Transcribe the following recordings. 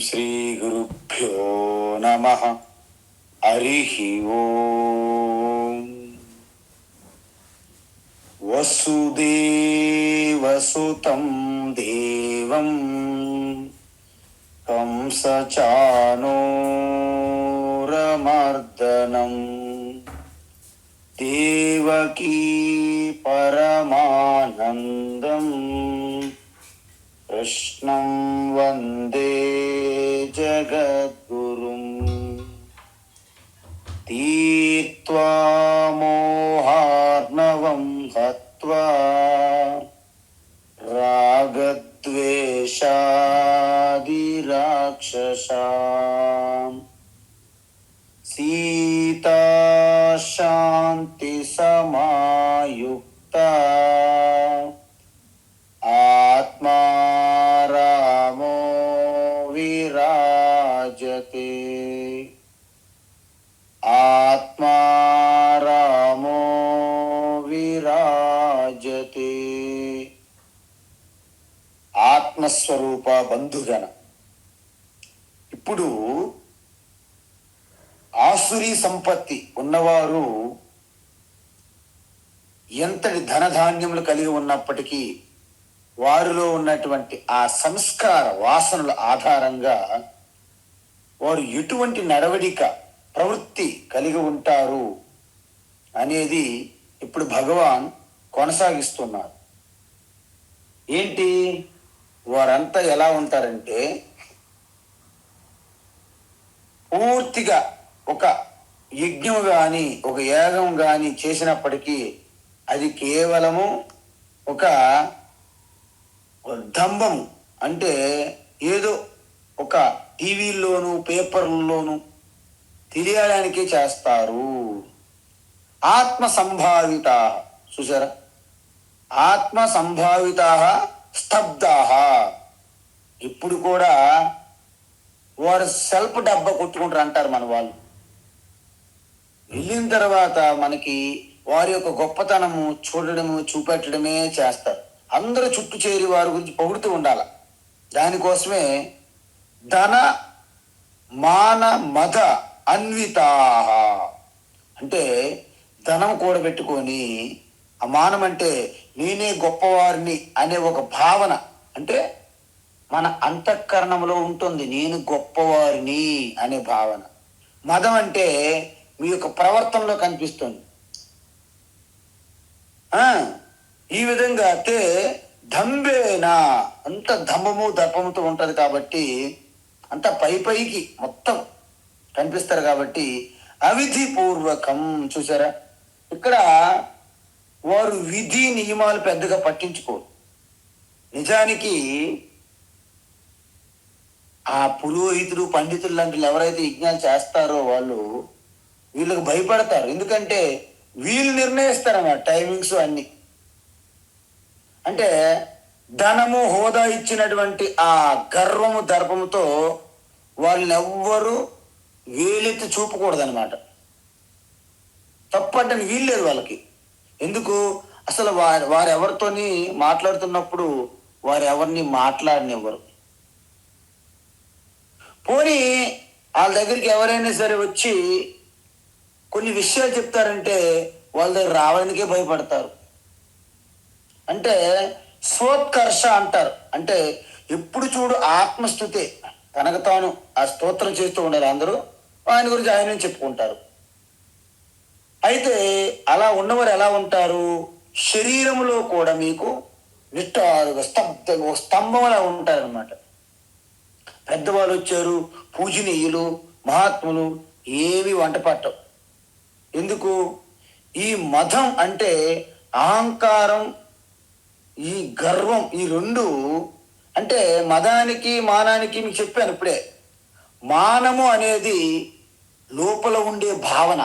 శ్రీ గురుభ్యో నమః. హరిః ఓం. వసుదేవసుతం దేవం కంసచానూరమర్దనం దేవకీ పరమానందం కృష్ణం వందే జగద్గురుం. తీర్త్వా మోహార్ణవం హత్వా రాగద్వేషాది రాక్షసాం సీతా శాంతి సమాయుక్తా ఆత్మా రామో విరాజతే. ఆత్మా రామో విరాజతే. ఆత్మస్వరూప బంధుగణ. ఇప్పుడు ఆసురీ సంపత్తి ఉన్నవారు ఎంతటి ధనధాన్యములు కలిగి ఉన్నప్పటికీ వారిలో ఉన్నటువంటి ఆ సంస్కార వాసనల ఆధారంగా వారు ఎటువంటి నడవడిక ప్రవృత్తి కలిగి ఉంటారు అనేది ఇప్పుడు భగవాన్ కొనసాగిస్తున్నారు. ఏంటి వారంతా ఎలా ఉంటారంటే, పూర్తిగా ఒక యజ్ఞం కానీ ఒక యాగం కానీ చేసినప్పటికీ అది కేవలము ఒక దంభము, అంటే ఏదో ఒక టీవీల్లోనూ పేపర్లలోనూ తెలియడానికే చేస్తారు. ఆత్మ సంభావిత, చూసారా, ఆత్మ సంభావిత స్తబ్దా. ఇప్పుడు కూడా వారు సెల్ఫ్ డబ్బా కొట్టుకుంటారు అంటారు మన వాళ్ళు. వెళ్ళిన తర్వాత మనకి వారి యొక్క గొప్పతనము చూడడము చూపెట్టడమే చేస్తారు. అందరూ చుట్టూ చేరి వారి గురించి పొగుడుతూ ఉండాలి. దానికోసమే ధన మాన మద అన్వితా, అంటే ధనం కూడబెట్టుకొని, ఆ మానం అంటే నేనే గొప్పవారిని అనే ఒక భావన, అంటే మన అంతఃకరణంలో ఉంటుంది నేను గొప్పవారిని అనే భావన. మదం అంటే మీ యొక్క ప్రవర్తనలో కనిపిస్తుంది. ఈ విధంగా అయితే దంబేనా, అంత దంభము దర్పముతో ఉంటుంది కాబట్టి అంత పైకి మొత్తం కనిపిస్తారు కాబట్టి అవిధి పూర్వకం. చూసారా, ఇక్కడ వారు విధి నియమాలు పెద్దగా పట్టించుకోరు. నిజానికి ఆ పురోహితులు పండితులు లాంటి ఎవరైతే యజ్ఞాలు చేస్తారో వాళ్ళు వీళ్ళకి భయపడతారు. ఎందుకంటే వీళ్ళు నిర్ణయిస్తారన్నమాట టైమింగ్స్ అన్ని. అంటే ధనము హోదా ఇచ్చినటువంటి ఆ గర్వము దర్పముతో వాళ్ళని ఎవ్వరూ వేలెత్తి చూపకూడదనమాట. తప్పంటని వీల్లేదు వాళ్ళకి. ఎందుకు, అసలు వారు ఎవరితోని మాట్లాడుతున్నప్పుడు వారు ఎవరిని మాట్లాడనివ్వరు. పోనీ వాళ్ళ దగ్గరికి ఎవరైనా సరే వచ్చి కొన్ని విషయాలు చెప్తారంటే వాళ్ళ దగ్గర రావడానికే భయపడతారు. అంటే స్వోత్కర్ష అంటారు. అంటే ఎప్పుడు చూడు ఆత్మస్థుతే, తనకు తాను ఆ స్తోత్రం చేస్తూ ఉండాలి. అందరూ ఆయన గురించి ఆయన చెప్పుకుంటారు. అయితే అలా ఉన్నవారు ఎలా ఉంటారు, శరీరములో కూడా మీకు నిష్ఠారుగా స్తంభంలా ఉంటారనమాట. పెద్దవాళ్ళు వచ్చారు, పూజనీయులు, మహాత్ములు ఏవి వంట పట్టవు. ఎందుకు, ఈ మదం అంటే అహంకారం, ఈ గర్వం, ఈ రెండు. అంటే మదానికి మానానికి మీకు చెప్పాను ఇప్పుడే. మానము అనేది లోపల ఉండే భావన,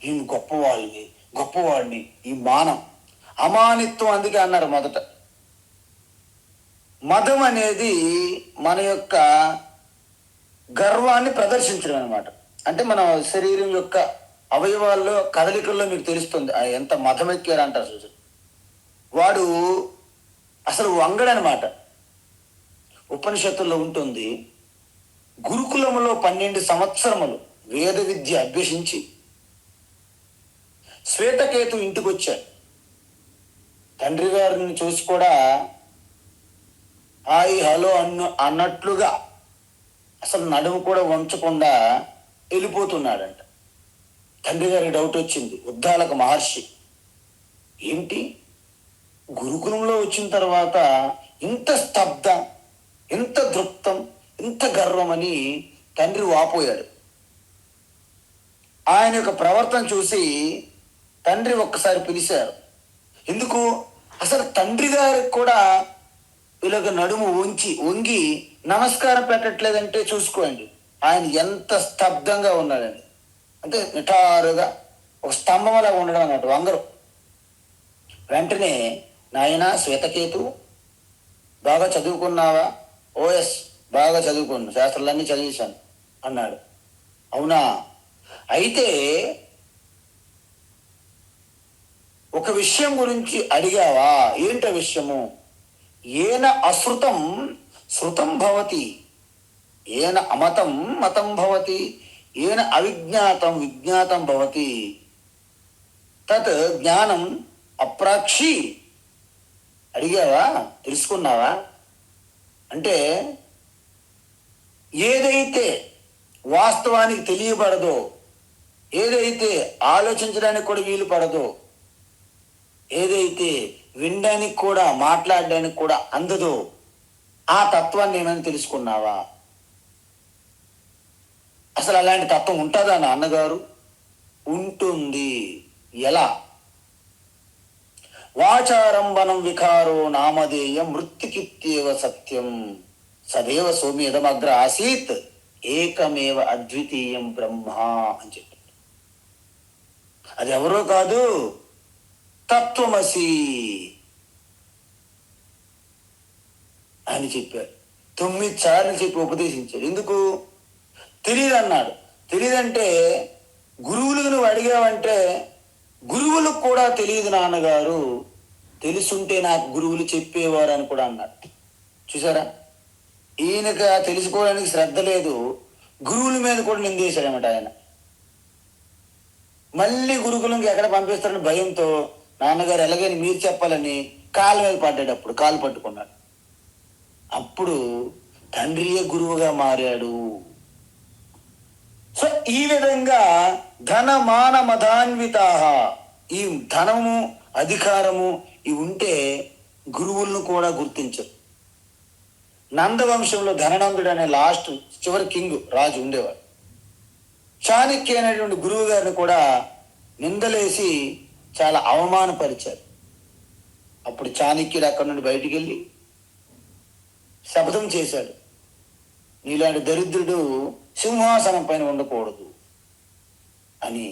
నేను గొప్పవాడిని, ఈ మానం. అమానిత్వం అందుకే అన్నారు మొదట. మదం అనేది మన యొక్క గర్వాన్ని ప్రదర్శించడం అనమాట. అంటే మన శరీరం యొక్క అవయవాల్లో కదలికల్లో మీకు తెలుస్తుంది ఎంత మదం ఎక్కారు అంటారు. చూసి వాడు అసలు వంగడనమాట. ఉపనిషత్తుల్లో ఉంటుంది, గురుకులంలో 12 సంవత్సరములు వేద విద్య అభ్యసించి శ్వేతకేతు ఇంటికి వచ్చాడు. తండ్రి గారిని చూసి కూడా హాయ్ హలో అన్నట్లుగా అసలు నడుము కూడా వంచకుండా వెళ్ళిపోతున్నాడంట. తండ్రి గారికి డౌట్ వచ్చింది. ఉద్దాలక మహర్షి, ఏంటి గురుకులంలో వచ్చిన తర్వాత ఇంత స్తబ్ద, ఇంత దృప్తం, ఇంత గర్వం అని తండ్రి వాపోయాడు. ఆయన యొక్క ప్రవర్తన చూసి తండ్రి ఒక్కసారి పిలిచారు. ఎందుకు? అసలు తండ్రి గారికి కూడా ఇలాగ నడుము వంగి నమస్కారం పెట్టట్లేదంటే చూసుకోండి ఆయన ఎంత స్తబ్దంగా ఉన్నాడని. అంటే నిటారుగా ఒక స్తంభంలా ఉండడం అన్నట్టు, వంగరు. వెంటనే, నాయన శ్వేతకేతు, బాగా చదువుకున్నావా? ఓఎస్, బాగా చదువుకున్నాను, శాస్త్రాలన్నీ చదివేశాను అన్నాడు. అవునా, అయితే ఒక విషయం గురించి అడిగావా? ఏంట విషయము? ఏన అశ్రుతం శృతం భవతి, ఏన అమతం మతం భవతి, ఏన అవిజ్ఞాతం విజ్ఞాతం భవతి, తత్ జ్ఞానం అప్రాక్షి. అడిగావా? తెలుసుకున్నావా? అంటే ఏదైతే వాస్తవానికి తెలియబడదో, ఏదైతే ఆలోచించడానికి కూడా వీలు పడదో, ఏదైతే వినడానికి కూడా మాట్లాడడానికి కూడా అందదో, ఆ తత్వాన్ని ఏమైనా తెలుసుకున్నావా? అసలు అలాంటి తత్వం ఉంటుందా నాన్నగారు? ఉంటుంది. ఎలా? వాచారంభనం వికారో నామధేయం మృత్యుకిత్యేవ సత్యం సదేవ సోమ్యదమగ్ర ఆసీత్ ఏకమేవ అద్వితీయం బ్రహ్మ అని చెప్పి. అది ఎవరో కాదు, తత్వమసి అని చెప్పారు. 9 సార్లు చెప్పి ఉపదేశించాడు. ఎందుకు? తెలియదు అన్నాడు. తెలియదంటే గురువులకు నువ్వు అడిగావంటే గురువులకు కూడా తెలియదు నాన్నగారు, తెలుసుంటే నాకు గురువులు చెప్పేవారు అని కూడా అన్నాడు. చూసారా, ఈయనక తెలుసుకోవడానికి శ్రద్ధ లేదు, గురువుల మీద కూడా నిందేశాడనమాట ఆయన. మళ్ళీ గురుకులంకి ఎక్కడ పంపిస్తాడని భయంతో నాన్నగారు ఎలాగని మీరు చెప్పాలని కాళ్ళ మీద పడ్డాడు. అప్పుడు కాలు పట్టుకున్నాడు. అప్పుడు తండ్రియే గురువుగా మారాడు. సో ఈ విధంగా ధనమాన మదాన్విత, ఈ ధనము అధికారము ఇవి ఉంటే గురువులను కూడా గుర్తించరు. నందవంశంలో ధననందుడు అనే లాస్ట్ చివరి కింగ్ రాజు ఉండేవాడు. చాణక్య అనేటువంటి గురువు గారిని కూడా నిందలేసి చాలా అవమానపరిచారు. అప్పుడు చాణక్యుడు అక్కడి నుండి బయటికి వెళ్ళి శపథం చేశాడు, నీలాంటి దరిద్రుడు సింహాసనం పైన ఉండకూడదు అని.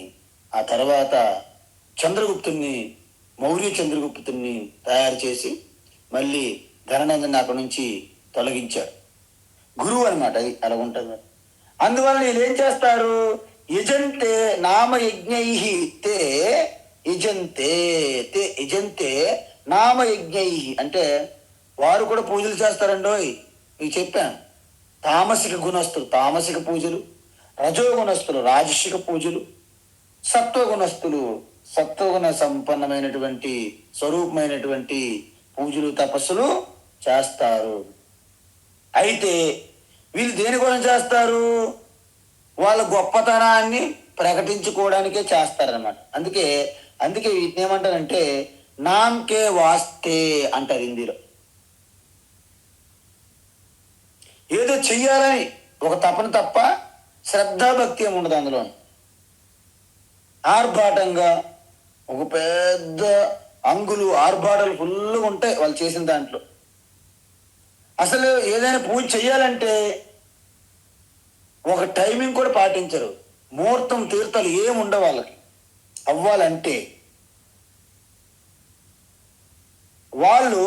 ఆ తర్వాత చంద్రగుప్తుని, మౌర్య చంద్రగుప్తుని తయారు చేసి మళ్ళీ ధననందని అక్కడి నుంచి తొలగించాడు. గురువు అనమాట, అది అలా ఉంటుంది. అందువల్ల వీళ్ళు ఏం చేస్తారు? యజంతే నామయజ్ఞై తే యజంతే తే యజంతే నామయజ్ఞై అంటే వారు కూడా పూజలు చేస్తారండోయ్. మీకు చెప్పాను, తామసిక గుణస్థులు తామసిక పూజలు, రజోగుణస్థులు రాజసిక పూజలు, సత్వగుణస్థులు సత్వగుణ సంపన్నమైనటువంటి స్వరూపమైనటువంటి పూజలు తపస్సులు చేస్తారు. అయితే వీళ్ళు దేని కోసం చేస్తారు? వాళ్ళ గొప్పతనాన్ని ప్రకటించుకోవడానికే చేస్తారనమాట. అందుకే వీటిని ఏమంటారంటే నామ్కే వాస్తే అంటారు హిందీలో. ఏదో చెయ్యాలని ఒక తపన తప్ప శ్రద్ధాభక్తి ఏమి ఉండదు అందులో. ఆర్భాటంగా ఒక పెద్ద అంగులు ఆర్భాటాలు ఫుల్గా ఉంటాయి వాళ్ళు చేసిన దాంట్లో. అసలు ఏదైనా పూజ చెయ్యాలంటే ఒక టైమింగ్ కూడా పాటించరు. ముహూర్తం తీర్థాలు ఏముండవు వాళ్ళకి. అవ్వాలంటే వాళ్ళు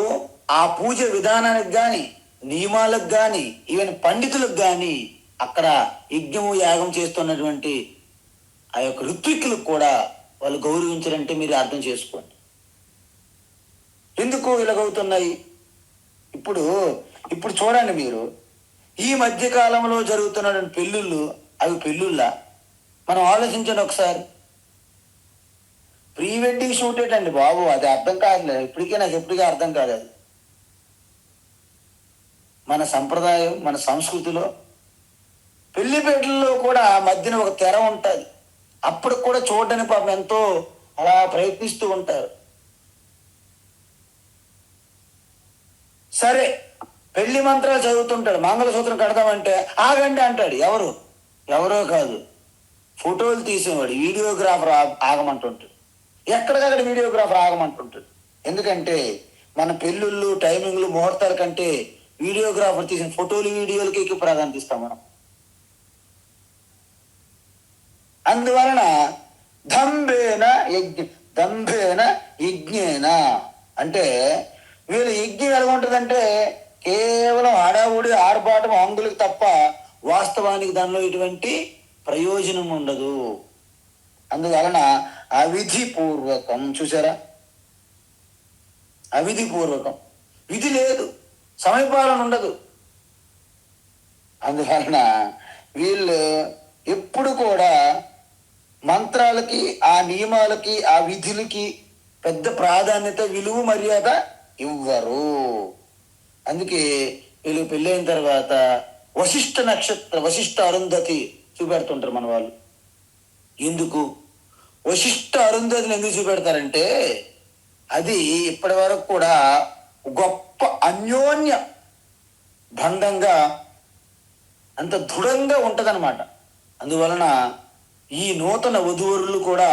ఆ పూజ విధానానికి కానీ, నియమాలకు కానీ, ఈవెన్ పండితులకు కానీ, అక్కడ యజ్ఞము యాగం చేస్తున్నటువంటి ఆ యొక్క ఋత్విక్కులకు కూడా వాళ్ళు గౌరవించారంటే మీరు అర్థం చేసుకోండి ఎందుకు ఇలాగవుతున్నాయి. ఇప్పుడు చూడండి మీరు, ఈ మధ్య కాలంలో జరుగుతున్న పెళ్ళిళ్ళు అవి పెళ్ళిళ్ళ? మనం ఆలోచించండి ఒకసారి. ప్రీ వెడ్డింగ్ షూట్ ఏంటండి బాబు, అది అర్థం కాదులేదు ఇప్పటికే, నాకు ఎప్పటికీ అర్థం కాదు అది. మన సంప్రదాయం, మన సంస్కృతిలో పెళ్లిపేటల్లో కూడా మధ్యన ఒక తెర ఉంటుంది. అప్పటికి కూడా చూడడానికి పాపం ఎంతో అలా ప్రయత్నిస్తూ ఉంటారు. సరే, పెళ్లి మంత్రాలు చదువుతుంటాడు, మంగళసూత్రం కడదామంటే ఆగండి అంటాడు. ఎవరో కాదు, ఫోటోలు తీసేవాడు వీడియోగ్రాఫర్ ఆగమంటుంటాడు. ఎక్కడికక్కడ వీడియోగ్రాఫర్ ఆగమంటుంటాడు. ఎందుకంటే మన పెళ్ళిళ్ళు, టైమింగ్లు, ముహూర్తాల కంటే వీడియోగ్రాఫర్ తీసిన ఫోటోలు, వీడియోలకి ఎక్కువ ప్రాధాన్యత ఇస్తాం మనం. అందువలన దంభేన యజ్ఞేన అంటే వీళ్ళు యజ్ఞం ఎలా ఉంటుందంటే కేవలం హడావుడి, ఆర్భాటం, అంగులకు తప్ప వాస్తవానికి దానిలో ఎటువంటి ప్రయోజనం ఉండదు. అందువలన అవిధిపూర్వకం. చూసారా, అవిధిపూర్వకం. విధి లేదు, సమయపాలన ఉండదు. అందువలన వీళ్ళు ఎప్పుడు కూడా మంత్రాలకి, ఆ నియమాలకి, ఆ విధులకి పెద్ద ప్రాధాన్యత, విలువ, మర్యాద ఇవ్వరు. అందుకే వీళ్ళు పెళ్ళైన తర్వాత వశిష్ఠ అరుంధతి చూపెడుతుంటారు మన వాళ్ళు. ఎందుకు వశిష్ఠ అరుంధతిని ఎందుకు చూపెడతారంటే అది ఇప్పటి వరకు కూడా గొప్ప అన్యోన్య బంధంగా అంత దృఢంగా ఉంటదన్నమాట. అందువలన ఈ నూతన వధూవరులు కూడా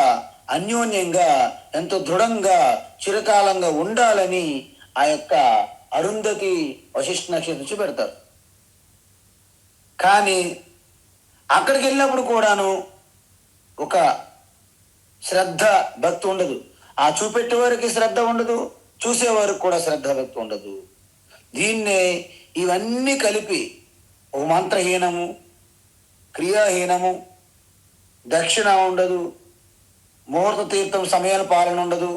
అన్యోన్యంగా ఎంతో దృఢంగా చిరకాలంగా ఉండాలని ఆ యొక్క అరుంధతి వశిష్ఠ నక్షత్రం చూపెడతారు. కానీ అక్కడికి వెళ్ళినప్పుడు కూడాను ఒక శ్రద్ధ, భక్తి ఉండదు. ఆ చూపెట్టే వారికి శ్రద్ధ ఉండదు, చూసేవారికి కూడా శ్రద్ధ, భక్తి ఉండదు. దీన్నే ఇవన్నీ కలిపి ఓ మంత్రహీనము, క్రియాహీనము, దక్షిణ ఉండదు, ముహూర్త తీర్థం సమయాల పాలన ఉండదు,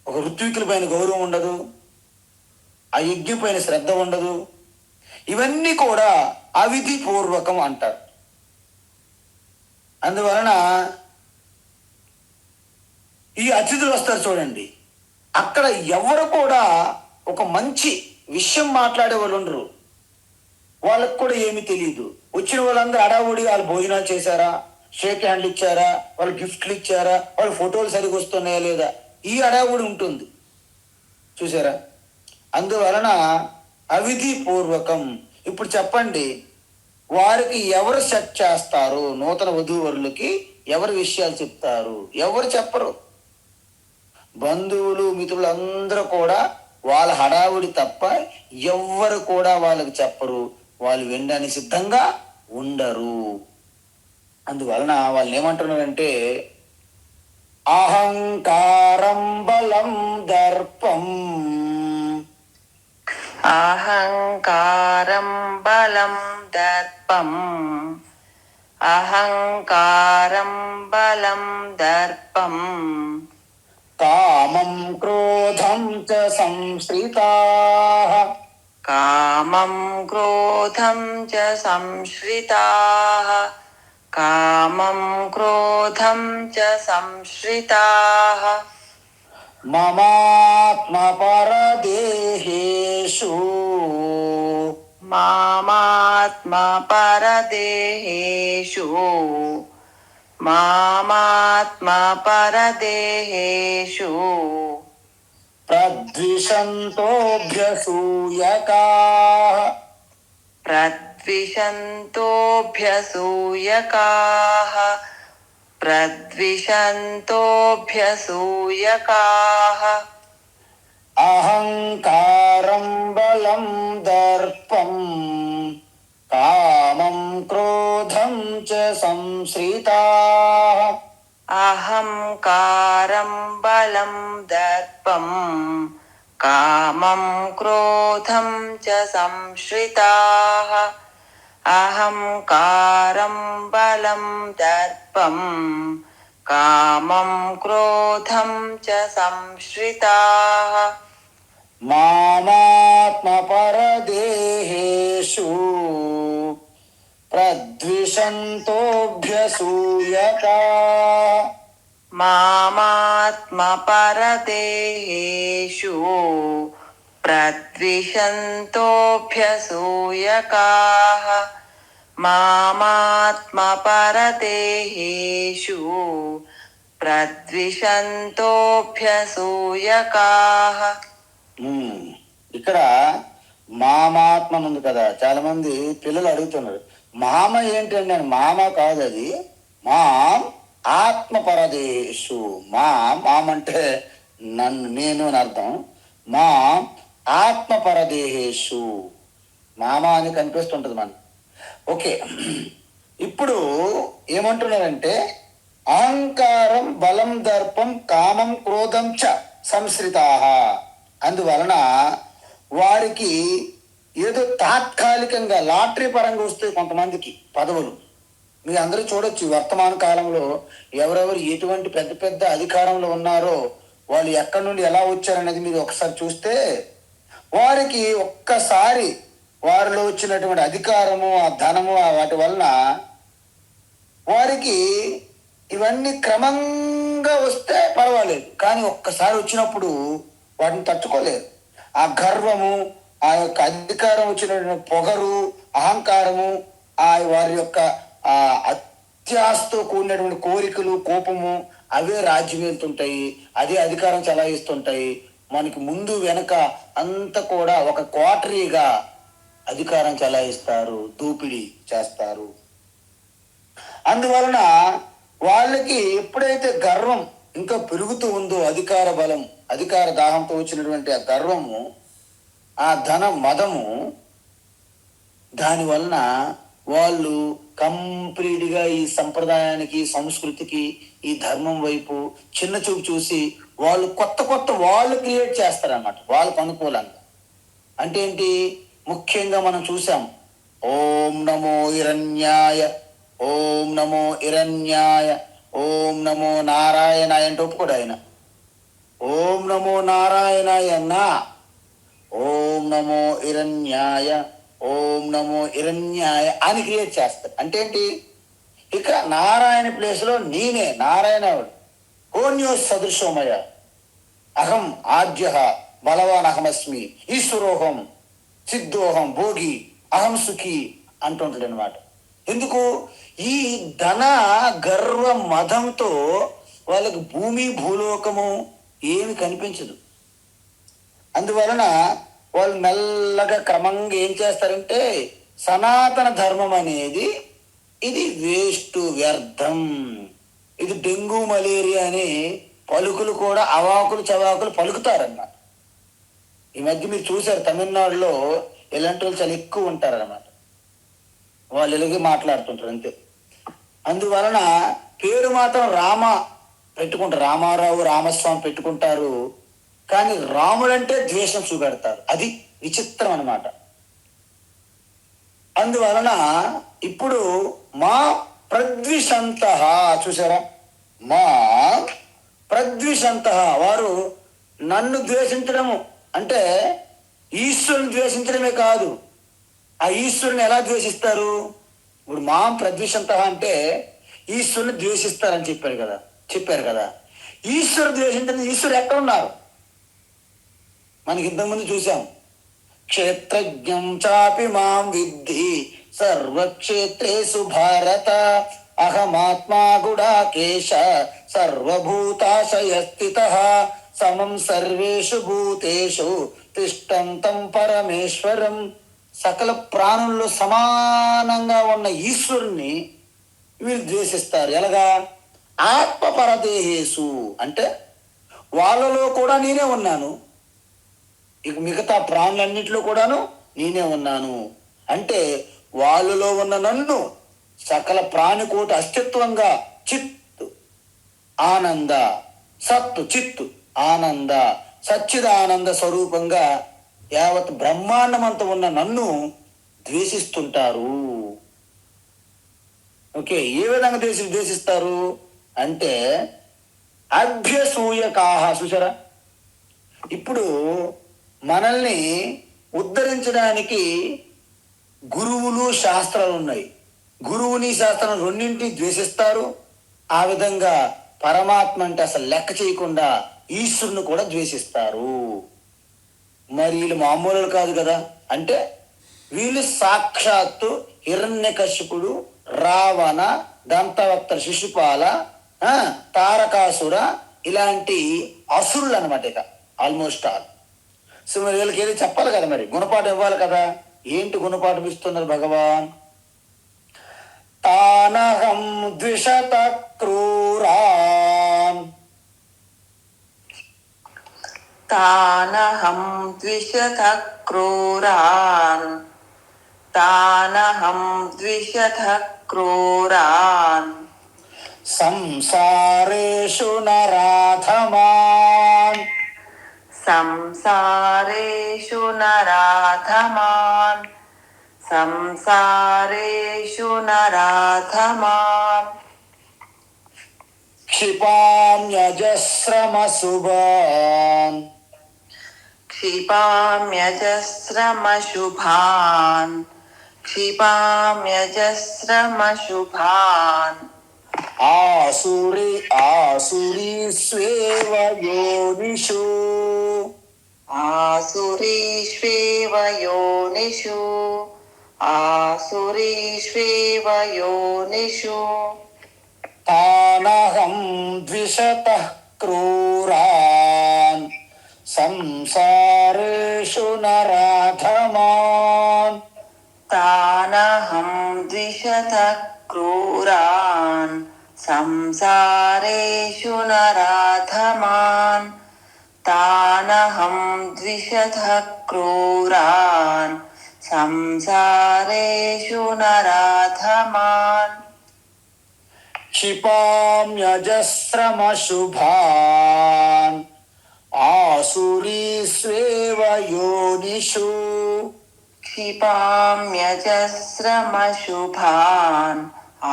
ఒక ఋత్వికుల పైన గౌరవం ఉండదు, ఆ యజ్ఞం పైన శ్రద్ధ ఉండదు. ఇవన్నీ కూడా అవిధి పూర్వకం అంటారు. అందువలన ఈ అతిథులు వస్తారు చూడండి, అక్కడ ఎవరు కూడా ఒక మంచి విషయం మాట్లాడే వాళ్ళు ఉండరు. వాళ్ళకు కూడా ఏమీ తెలియదు. వచ్చిన వాళ్ళందరూ అడావుడి, వాళ్ళు భోజనాలు చేశారా, షేక్ హ్యాండ్లు ఇచ్చారా, వాళ్ళు గిఫ్ట్లు ఇచ్చారా, వాళ్ళ ఫోటోలు సరిగ్గా వస్తున్నాయా లేదా, ఈ అడావుడి ఉంటుంది. చూసారా, అందువలన అవిధి పూర్వకం. ఇప్పుడు చెప్పండి, వారికి ఎవరు సెట్ చేస్తారు? నూతన వధూవరులకి ఎవరు విషయాలు చెప్తారు? ఎవరు చెప్పరు. బంధువులు, మిత్రులు అందరూ కూడా వాళ్ళ హడావుడి తప్ప ఎవ్వరు కూడా వాళ్ళకి చెప్పరు. వాళ్ళు వినడానికి సిద్ధంగా ఉండరు. అందువలన వాళ్ళు ఏమంటున్నారంటే అహంకారం బలం దర్పం, అహంకారం బలం దర్పం, అహంకారం బలం దర్పం, కామం క్రోధం చ సంశ్రితాః, కామం క్రోధం చ సంశ్రితాః, కామం క్రోధం చ సంశ్రితాః, మమాత్మ పరదేహేషు, మామాత్మ పరదేహేషు, మామాత్మ పరదేహేషు, ప్రద్విషంతోభ్యసూయకాః, ప్రద్విషంతోభ్యసూయకాః, ప్రద్విషంతోభ్యసూయకాః, అహంకారం బలం దర్పం, కామం క్రోధం చ సంశ్రితాః, అహంకారం బలం దర్పం, కామం క్రోధం చ సంశ్రితాః, అహంకారం బలం దర్పం, కామం క్రోధం చ సంశ్రితాః, మామాత్మ పరదేహేషు ప్రద్విషంతోభ్యసూయకా. మామాత్మపరదేహేషు ప్రద్విషन्तోऽభ్యसूयकाः మామాత్మపరదేహేషు ప్రద్విషन्तోऽభ్యसूयकाः. ఇక్కడ మామాత్మ ఉంది కదా, చాలా మంది పిల్లలు అడుగుతున్నారు మామ ఏంటండి అని. మామ కాదు అది, మాం ఆత్మ పరదేశు. మాం అంటే నన్ను, నేను అని అర్థం. మాం ఆత్మ పరదేహేషు, మామ అని కనిపిస్తుంటది మనకు. ఓకే, ఇప్పుడు ఏమంటున్నారంటే అహంకారం బలం దర్పం కామం క్రోధం చ సంశ్రితాః. అందువలన వారికి ఏదో తాత్కాలికంగా లాటరీ పరంగా వస్తాయి కొంతమందికి పదవులు. మీరు అందరూ చూడొచ్చు వర్తమాన కాలంలో ఎవరెవరు ఎటువంటి పెద్ద పెద్ద అధికారంలో ఉన్నారో వాళ్ళు ఎక్కడి నుండి ఎలా వచ్చారనేది మీరు ఒకసారి చూస్తే వారికి ఒక్కసారి వారిలో వచ్చినటువంటి అధికారము, ఆ ధనము, వాటి వలన వారికి ఇవన్నీ క్రమంగా వస్తే పర్వాలేదు, కానీ ఒక్కసారి వచ్చినప్పుడు వాటిని తట్టుకోలేరు. ఆ గర్వము, ఆ యొక్క అధికారం వచ్చినటువంటి పొగరు, అహంకారము, ఆ వారి యొక్క ఆ అత్యాశతో కూడినటువంటి కోరికలు, కోపము, అవే రాజ్యం వెళ్తుంటాయి, అదే అధికారం చలాయిస్తుంటాయి. మనకి ముందు వెనక అంతా కూడా ఒక క్వార్టరీగా అధికారం చలాయిస్తారు, దోపిడీ చేస్తారు. అందువలన వాళ్ళకి ఎప్పుడైతే గర్వం ఇంకా పెరుగుతూ ఉందో, అధికార బలం, అధికార దాహంతో వచ్చినటువంటి ఆ గర్వము, ఆ ధన మదము, దానివలన వాళ్ళు కంప్లీట్గా ఈ సంప్రదాయానికి, సంస్కృతికి, ఈ ధర్మం వైపు చిన్న చూపు చూసి వాళ్ళు కొత్త కొత్త వాళ్ళు క్రియేట్ చేస్తారన్నమాట వాళ్ళకు అనుకూలంగా. అంటే ఏంటి? ముఖ్యంగా మనం చూసాం, ఓం నమో హిరణ్యాయ, ఓం నమో హిరణ్యాయ, ఓం నమో నారాయణాయ అంటే ఒప్పుకోడు ఆయన. ఓం నమో నారాయణాయ అన్నా, ఓం నమో హిరణ్యాయ, ఓం నమో హిరణ్యాయ అని క్రియేట్ చేస్తారు. అంటే ఏంటి? ఇక నారాయణ ప్లేస్లో నేనే నారాయణ, కోన్యో సదృశోమయ, అహం ఆద్య బలవాన్ అహమస్మి, ఈశ్వరోహం సిద్ధోహం భోగి అహం సుఖి అంటుంటాడు అనమాట. ఎందుకు? ఈ ధన గర్వ మదంతో వాళ్ళకి భూమి భూలోకము ఏమి కనిపించదు. అందువలన వాళ్ళు మెల్లగా క్రమంగా ఏం చేస్తారంటే సనాతన ధర్మం అనేది ఇది వేస్ట్, వ్యర్థం, ఇది డెంగ్యూ మలేరియా అని పలుకులు కూడా అవాకులు చవాకులు పలుకుతారన్నమాట. ఈ మధ్య మీరు చూసారు తమిళనాడులో ఇలాంటి వాళ్ళు చాలా ఎక్కువ ఉంటారన్నమాట. వాళ్ళు ఇలాగే మాట్లాడుతుంటారు అంతే. అందువలన పేరు మాత్రం రామ పెట్టుకుంటారు, రామారావు, రామస్వామి పెట్టుకుంటారు, కానీ రాముడంటే ద్వేషం చూపెడతారు. అది విచిత్రం అన్నమాట. అందువలన ఇప్పుడు మా ప్రద్విషంత, చూసారా, మా ప్రద్విషంత, వారు నన్ను ద్వేషించడము అంటే ఈశ్వరుని ద్వేషించడమే కాదు, ఆ ఈశ్వరుని ఎలా ద్వేషిస్తారు? ఇప్పుడు మా ప్రద్విషంత అంటే ఈశ్వరుని ద్వేషిస్తారని చెప్పారు కదా. ఈశ్వరు ద్వేషించిన ఈశ్వరు ఎక్కడ ఉన్నారు? మనకి ఇంతకుముందు చూసాం, క్షేత్రజ్ఞం చాపి మాం విద్ధి సర్వక్షేత్రేషు భారత, అహమాత్మా గుడాకేశ సర్వభూతాశయ స్థితః, సమం సర్వేషు భూతేషు తిష్టంతం పరమేశ్వరం. సకల ప్రాణుల్లో సమానంగా ఉన్న ఈశ్వరుణ్ణి వీళ్ళు ద్వేషిస్తారు. ఎలాగా? ఆత్మ పరదేహేషు అంటే వాళ్ళలో కూడా నేనే ఉన్నాను, ఇక మిగతా ప్రాణులన్నింటిలో కూడాను నేనే ఉన్నాను. అంటే వాళ్ళలో ఉన్న నన్ను సకల ప్రాణికోటి అస్తిత్వంగా చిత్తు ఆనంద, సత్తు చిత్తు ఆనంద సచ్చిదానంద స్వరూపంగా యావత్ బ్రహ్మాండమంతా ఉన్న నన్ను ద్వేషిస్తుంటారు. ఓకే, ఏ విధంగా ద్వేషిస్తారు అంటే అభ్యసూయకాహ. చూసారా, ఇప్పుడు మనల్ని ఉద్ధరించడానికి గురువులు శాస్త్రాలు ఉన్నాయి. గురువుని శాస్త్రం రెండింటిని ద్వేషిస్తారు. ఆ విధంగా పరమాత్మ అంటే అసలు లెక్క చేయకుండా ఈశ్వరుని కూడా ద్వేషిస్తారు. మరి వీళ్ళు మామూలు కాదు కదా. అంటే వీళ్ళు సాక్షాత్తు హిరణ్యకశిపుడు, రావణ, దంతవక్త శిశుపాల, తారకాసుర ఇలాంటి అసురులు అనమాట. ఇక ఆల్మోస్ట్ ఆల్. సో మరి వీళ్ళకి ఏదో చెప్పాలి కదా, మరి గుణపాఠం ఇవ్వాలి కదా. ఏంటి గుణపాఠం ఇస్తున్నారు భగవాన్? తానహం ద్విషత క్రూరాన్, తానహం ద్విషత క్రూరాన్, తానహం ద్విషత క్రూరాన్, సంసారేషు నరాధమాన్, సంసారేషు నరాధమాన్, సంసారేషు నరాధమాన్, క్షిపామ్యజస్రమశుభాన్, క్షిపామ్యజస్రమశుభాన్, క్షిపామ్యజస్రమశుభాన్, ఆసురీష్వేవ యోనిషు, ఆసురీష్వేవ యోనిషు, ఆసురీష్వేవ యోనిషు, తానహం ద్విషతః క్రూరాన్, సంసారేషు నరాధమాన్, తానహం ద్విషత క్రూరాన్, సంసారేషు నరాధమాన్, తానహం ద్విషత క్రూరాన్, సంసారేషు నరాధమాన్, క్షిపామ్యజస్రమశుభాన్, ఆసురీష్వేవ యోనిషు, క్షిపామ్యజస్రమశుభాన్,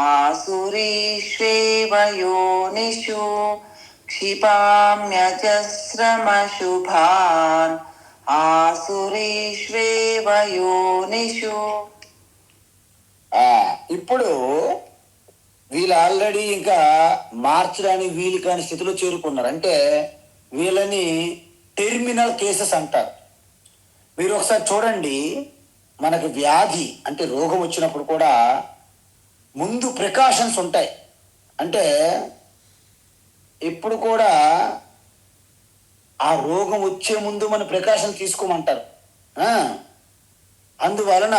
ఆసురీష్వేవ యోనిషు, క్షిపామ్యజస్రమశుభాన్, ఆసురీష్వేవ యోనిషు. ఇప్పుడు వీళ్ళు ఆల్రెడీ ఇంకా మార్చడానికి వీలు కాని స్థితిలో చేరుకున్నారు. అంటే వీళ్ళని టెర్మినల్ కేసెస్ అంటారు. మీరు ఒకసారి చూడండి, మనకు వ్యాధి అంటే రోగం వచ్చినప్పుడు కూడా ముందు ప్రికాషన్స్ ఉంటాయి. అంటే ఇప్పుడు కూడా ఆ రోగం వచ్చే ముందు మన ప్రికాషన్ తీసుకోమంటారు. అందువలన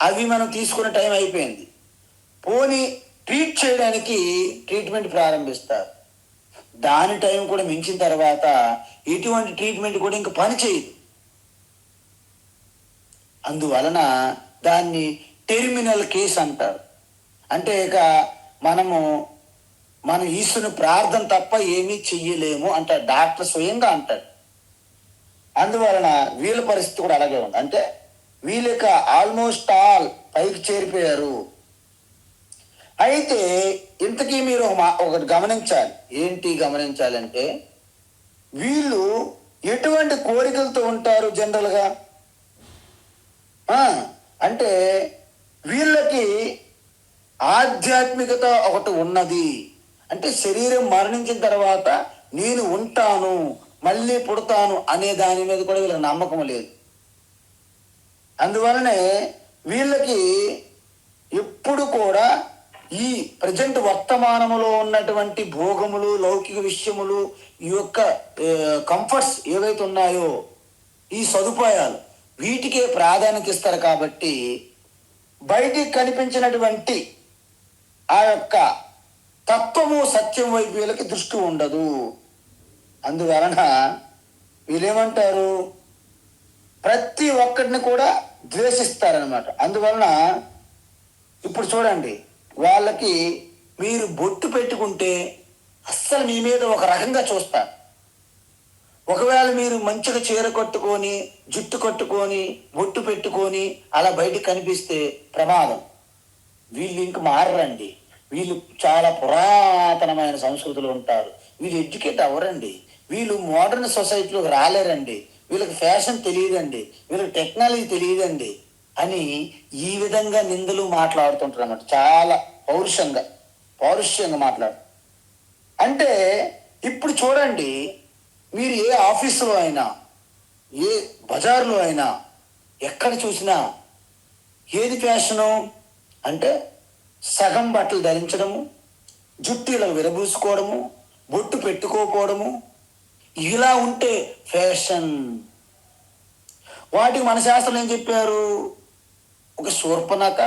అవి మనం తీసుకునే టైం అయిపోయింది. పోనీ ట్రీట్ చేయడానికి ట్రీట్మెంట్ ప్రారంభిస్తారు. దాని టైం కూడా మించిన తర్వాత ఎటువంటి ట్రీట్మెంట్ కూడా ఇంకా పని చేయదు. అందువలన దాన్ని టెర్మినల్ కేస్ అంటారు. అంటే ఇక మన ఈశ్వరుని ప్రార్థన తప్ప ఏమీ చెయ్యలేము అంటారు. డాక్టర్ స్వయంగా అంటాడు. అందువలన వీళ్ళ పరిస్థితి కూడా అలాగే ఉంది. అంటే వీళ్ళక ఆల్మోస్ట్ ఆల్ పైకి చేరిపోయారు. అయితే ఇంతకీ మీరు ఒకటి గమనించాలి. ఏంటి గమనించాలంటే, వీళ్ళు ఎటువంటి కోరికలతో ఉంటారు జనరల్గా అంటే వీళ్ళకి ఆధ్యాత్మికత ఒకటి ఉన్నది. అంటే శరీరం మరణించిన తర్వాత నేను ఉంటాను, మళ్ళీ పుడతాను అనే దాని మీద కూడా వీళ్ళకి నమ్మకం లేదు. అందువలనే వీళ్ళకి ఎప్పుడు కూడా ఈ ప్రజెంట్ వర్తమానములో ఉన్నటువంటి భోగములు, లౌకిక విషయములు, ఈ యొక్క కంఫర్ట్స్ ఏవైతే ఉన్నాయో, ఈ సదుపాయాలు, వీటికే ప్రాధాన్యత ఇస్తారు. కాబట్టి బయటికి కనిపించినటువంటి ఆ యొక్క తత్వము, సత్యం వైపు వీళ్ళకి దృష్టి ఉండదు. అందువలన వీళ్ళేమంటారు, ప్రతి ఒక్కటిని కూడా ద్వేషిస్తారనమాట. అందువలన ఇప్పుడు చూడండి, వాళ్ళకి మీరు బొట్టు పెట్టుకుంటే అస్సలు మీ మీద ఒక రకంగా చూస్తారు. ఒకవేళ మీరు మంచిగా చీర కట్టుకొని, జుట్టు కట్టుకొని, బొట్టు పెట్టుకొని అలా బయటకు కనిపిస్తే ప్రమాదం. వీళ్ళు ఇంక మారరండి. వీళ్ళు చాలా పురాతనమైన సంస్కృతిలో ఉంటారు. వీళ్ళు ఎడ్యుకేట్ అవ్వరండి. వీళ్ళు మోడర్న్ సొసైటీలోకి రాలేరండి. వీళ్ళకి ఫ్యాషన్ తెలియదండి, వీళ్ళకి టెక్నాలజీ తెలియదండి అని ఈ విధంగా నిందలు మాట్లాడుతుంటారు అన్నమాట. చాలా పౌరుషంగా మాట్లాడు. అంటే ఇప్పుడు చూడండి, మీరు ఏ ఆఫీసులో అయినా, ఏ బజార్లో అయినా, ఎక్కడ చూసినా ఏది ఫ్యాషను అంటే సగం బట్టలు ధరించడము, జుట్టు ఇలా విరబూసుకోవడము, బొట్టు పెట్టుకోకపోవడము, ఇలా ఉంటే ఫ్యాషన్. వాటికి మన శాస్త్రం ఏం చెప్పారు? ఒక శూర్పణఖ,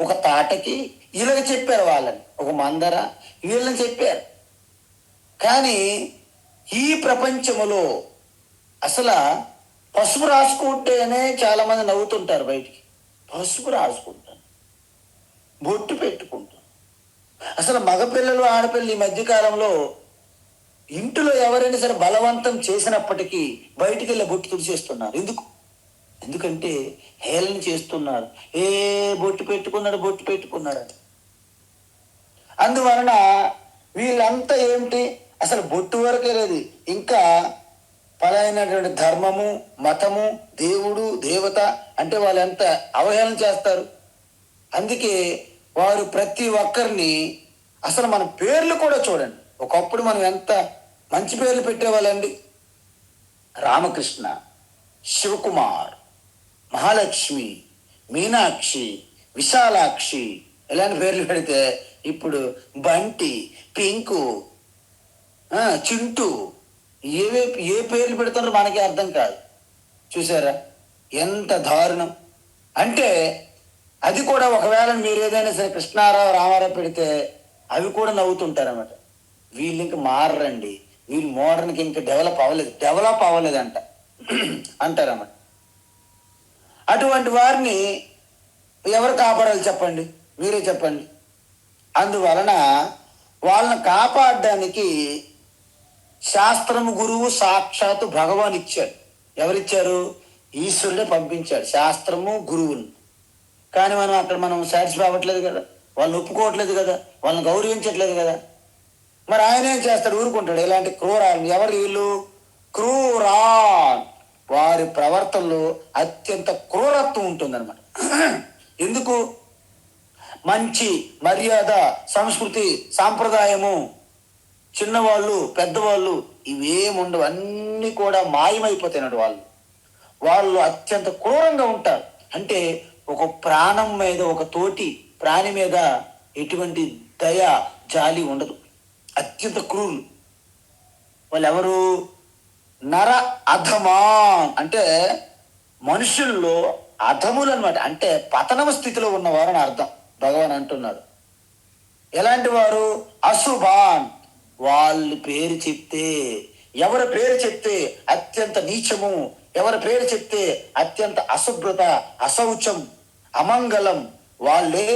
ఒక తాటకి ఇలాగ చెప్పారు వాళ్ళని, ఒక మందర వీళ్ళని చెప్పారు. కానీ ఈ ప్రపంచములో అసలు పసుపు రాసుకుంటేనే చాలా మంది నవ్వుతుంటారు బయటికి. పసుపు రాసుకుంటాను, బొట్టు పెట్టుకుంటాను. అసలు మగపిల్లలు ఆడపిల్లలు ఈ మధ్యకాలంలో ఇంటిలో ఎవరైనా సరే బలవంతం చేసినప్పటికీ బయటికి వెళ్ళి బొట్టు తుడిచేస్తున్నారు. ఎందుకంటే హేళన చేస్తున్నారు. బొట్టు పెట్టుకున్నాడు అని. అందువలన వీళ్ళంతా ఏమిటి, అసలు బొట్టు వరకే లేదు, ఇంకా పలైనటువంటి ధర్మము, మతము, దేవుడు, దేవత అంటే వాళ్ళు ఎంత అవహేళన చేస్తారు. అందుకే వారు ప్రతి ఒక్కరిని, అసలు మన పేర్లు కూడా చూడండి, ఒకప్పుడు మనం ఎంత మంచి పేర్లు పెట్టేవాళ్ళండి. రామకృష్ణ, శివకుమార్, మహాలక్ష్మి, మీనాక్షి, విశాలాక్షి ఇలాంటి పేర్లు పెడితే ఇప్పుడు బంటి, పింకు, చింటూ ఏ పేర్లు పెడుతున్నారో మనకి అర్థం కాదు. చూసారా ఎంత దారుణం. అంటే అది కూడా ఒకవేళ మీరు ఏదైనా సరే కృష్ణారావు, రామారావు పెడితే అవి కూడా నవ్వుతుంటారన్నమాట. వీళ్ళు ఇంక మారరండి, వీళ్ళు మోడర్న్కి ఇంకా డెవలప్ అవ్వలేదంట అంటారన్నమాట. అటువంటి వారిని ఎవరు కాపాడాలి చెప్పండి, మీరే చెప్పండి. అందువలన వాళ్ళని కాపాడడానికి శాస్త్రము గురువు సాక్షాత్తు భగవాన్ ఇచ్చాడు. ఎవరిచ్చారు? ఈశ్వరుడే పంపించాడు శాస్త్రము గురువుని. కానీ మనం సాటిస్ఫై అవ్వట్లేదు కదా, వాళ్ళని ఒప్పుకోవట్లేదు కదా, వాళ్ళని గౌరవించట్లేదు కదా. మరి ఆయన ఏం చేస్తాడు? ఊరుకుంటాడు. ఇలాంటి క్రూరాలు ఎవరు? వీళ్ళు క్రూరాన్. వారి ప్రవర్తనలో అత్యంత క్రూరత్వం ఉంటుందన్నమాట. ఎందుకు? మంచి మర్యాద, సంస్కృతి, సాంప్రదాయము, చిన్నవాళ్ళు, పెద్దవాళ్ళు ఇవేముండవు, అన్నీ కూడా మాయమైపోతాయినట్టు వాళ్ళు అత్యంత క్రూరంగా ఉంటారు. అంటే ఒక ప్రాణం మీద, ఒక తోటి ప్రాణి మీద ఎటువంటి దయ, జాలి ఉండదు. అత్యంత క్రూరులు వాళ్ళు. ఎవరు? నర అధమాన్ అంటే మనుషుల్లో అధములు అనమాట. అంటే పతనమ స్థితిలో ఉన్నవారు అని అర్థం. భగవాన్ అంటున్నారు. ఎలాంటి వారు? అశుభాన్. వాళ్ళ పేరు చెప్తే, ఎవరి పేరు చెప్తే అత్యంత నీచము, ఎవరి పేరు చెప్తే అత్యంత అశుభ్రత, అశౌచం, అమంగళం, వాళ్ళే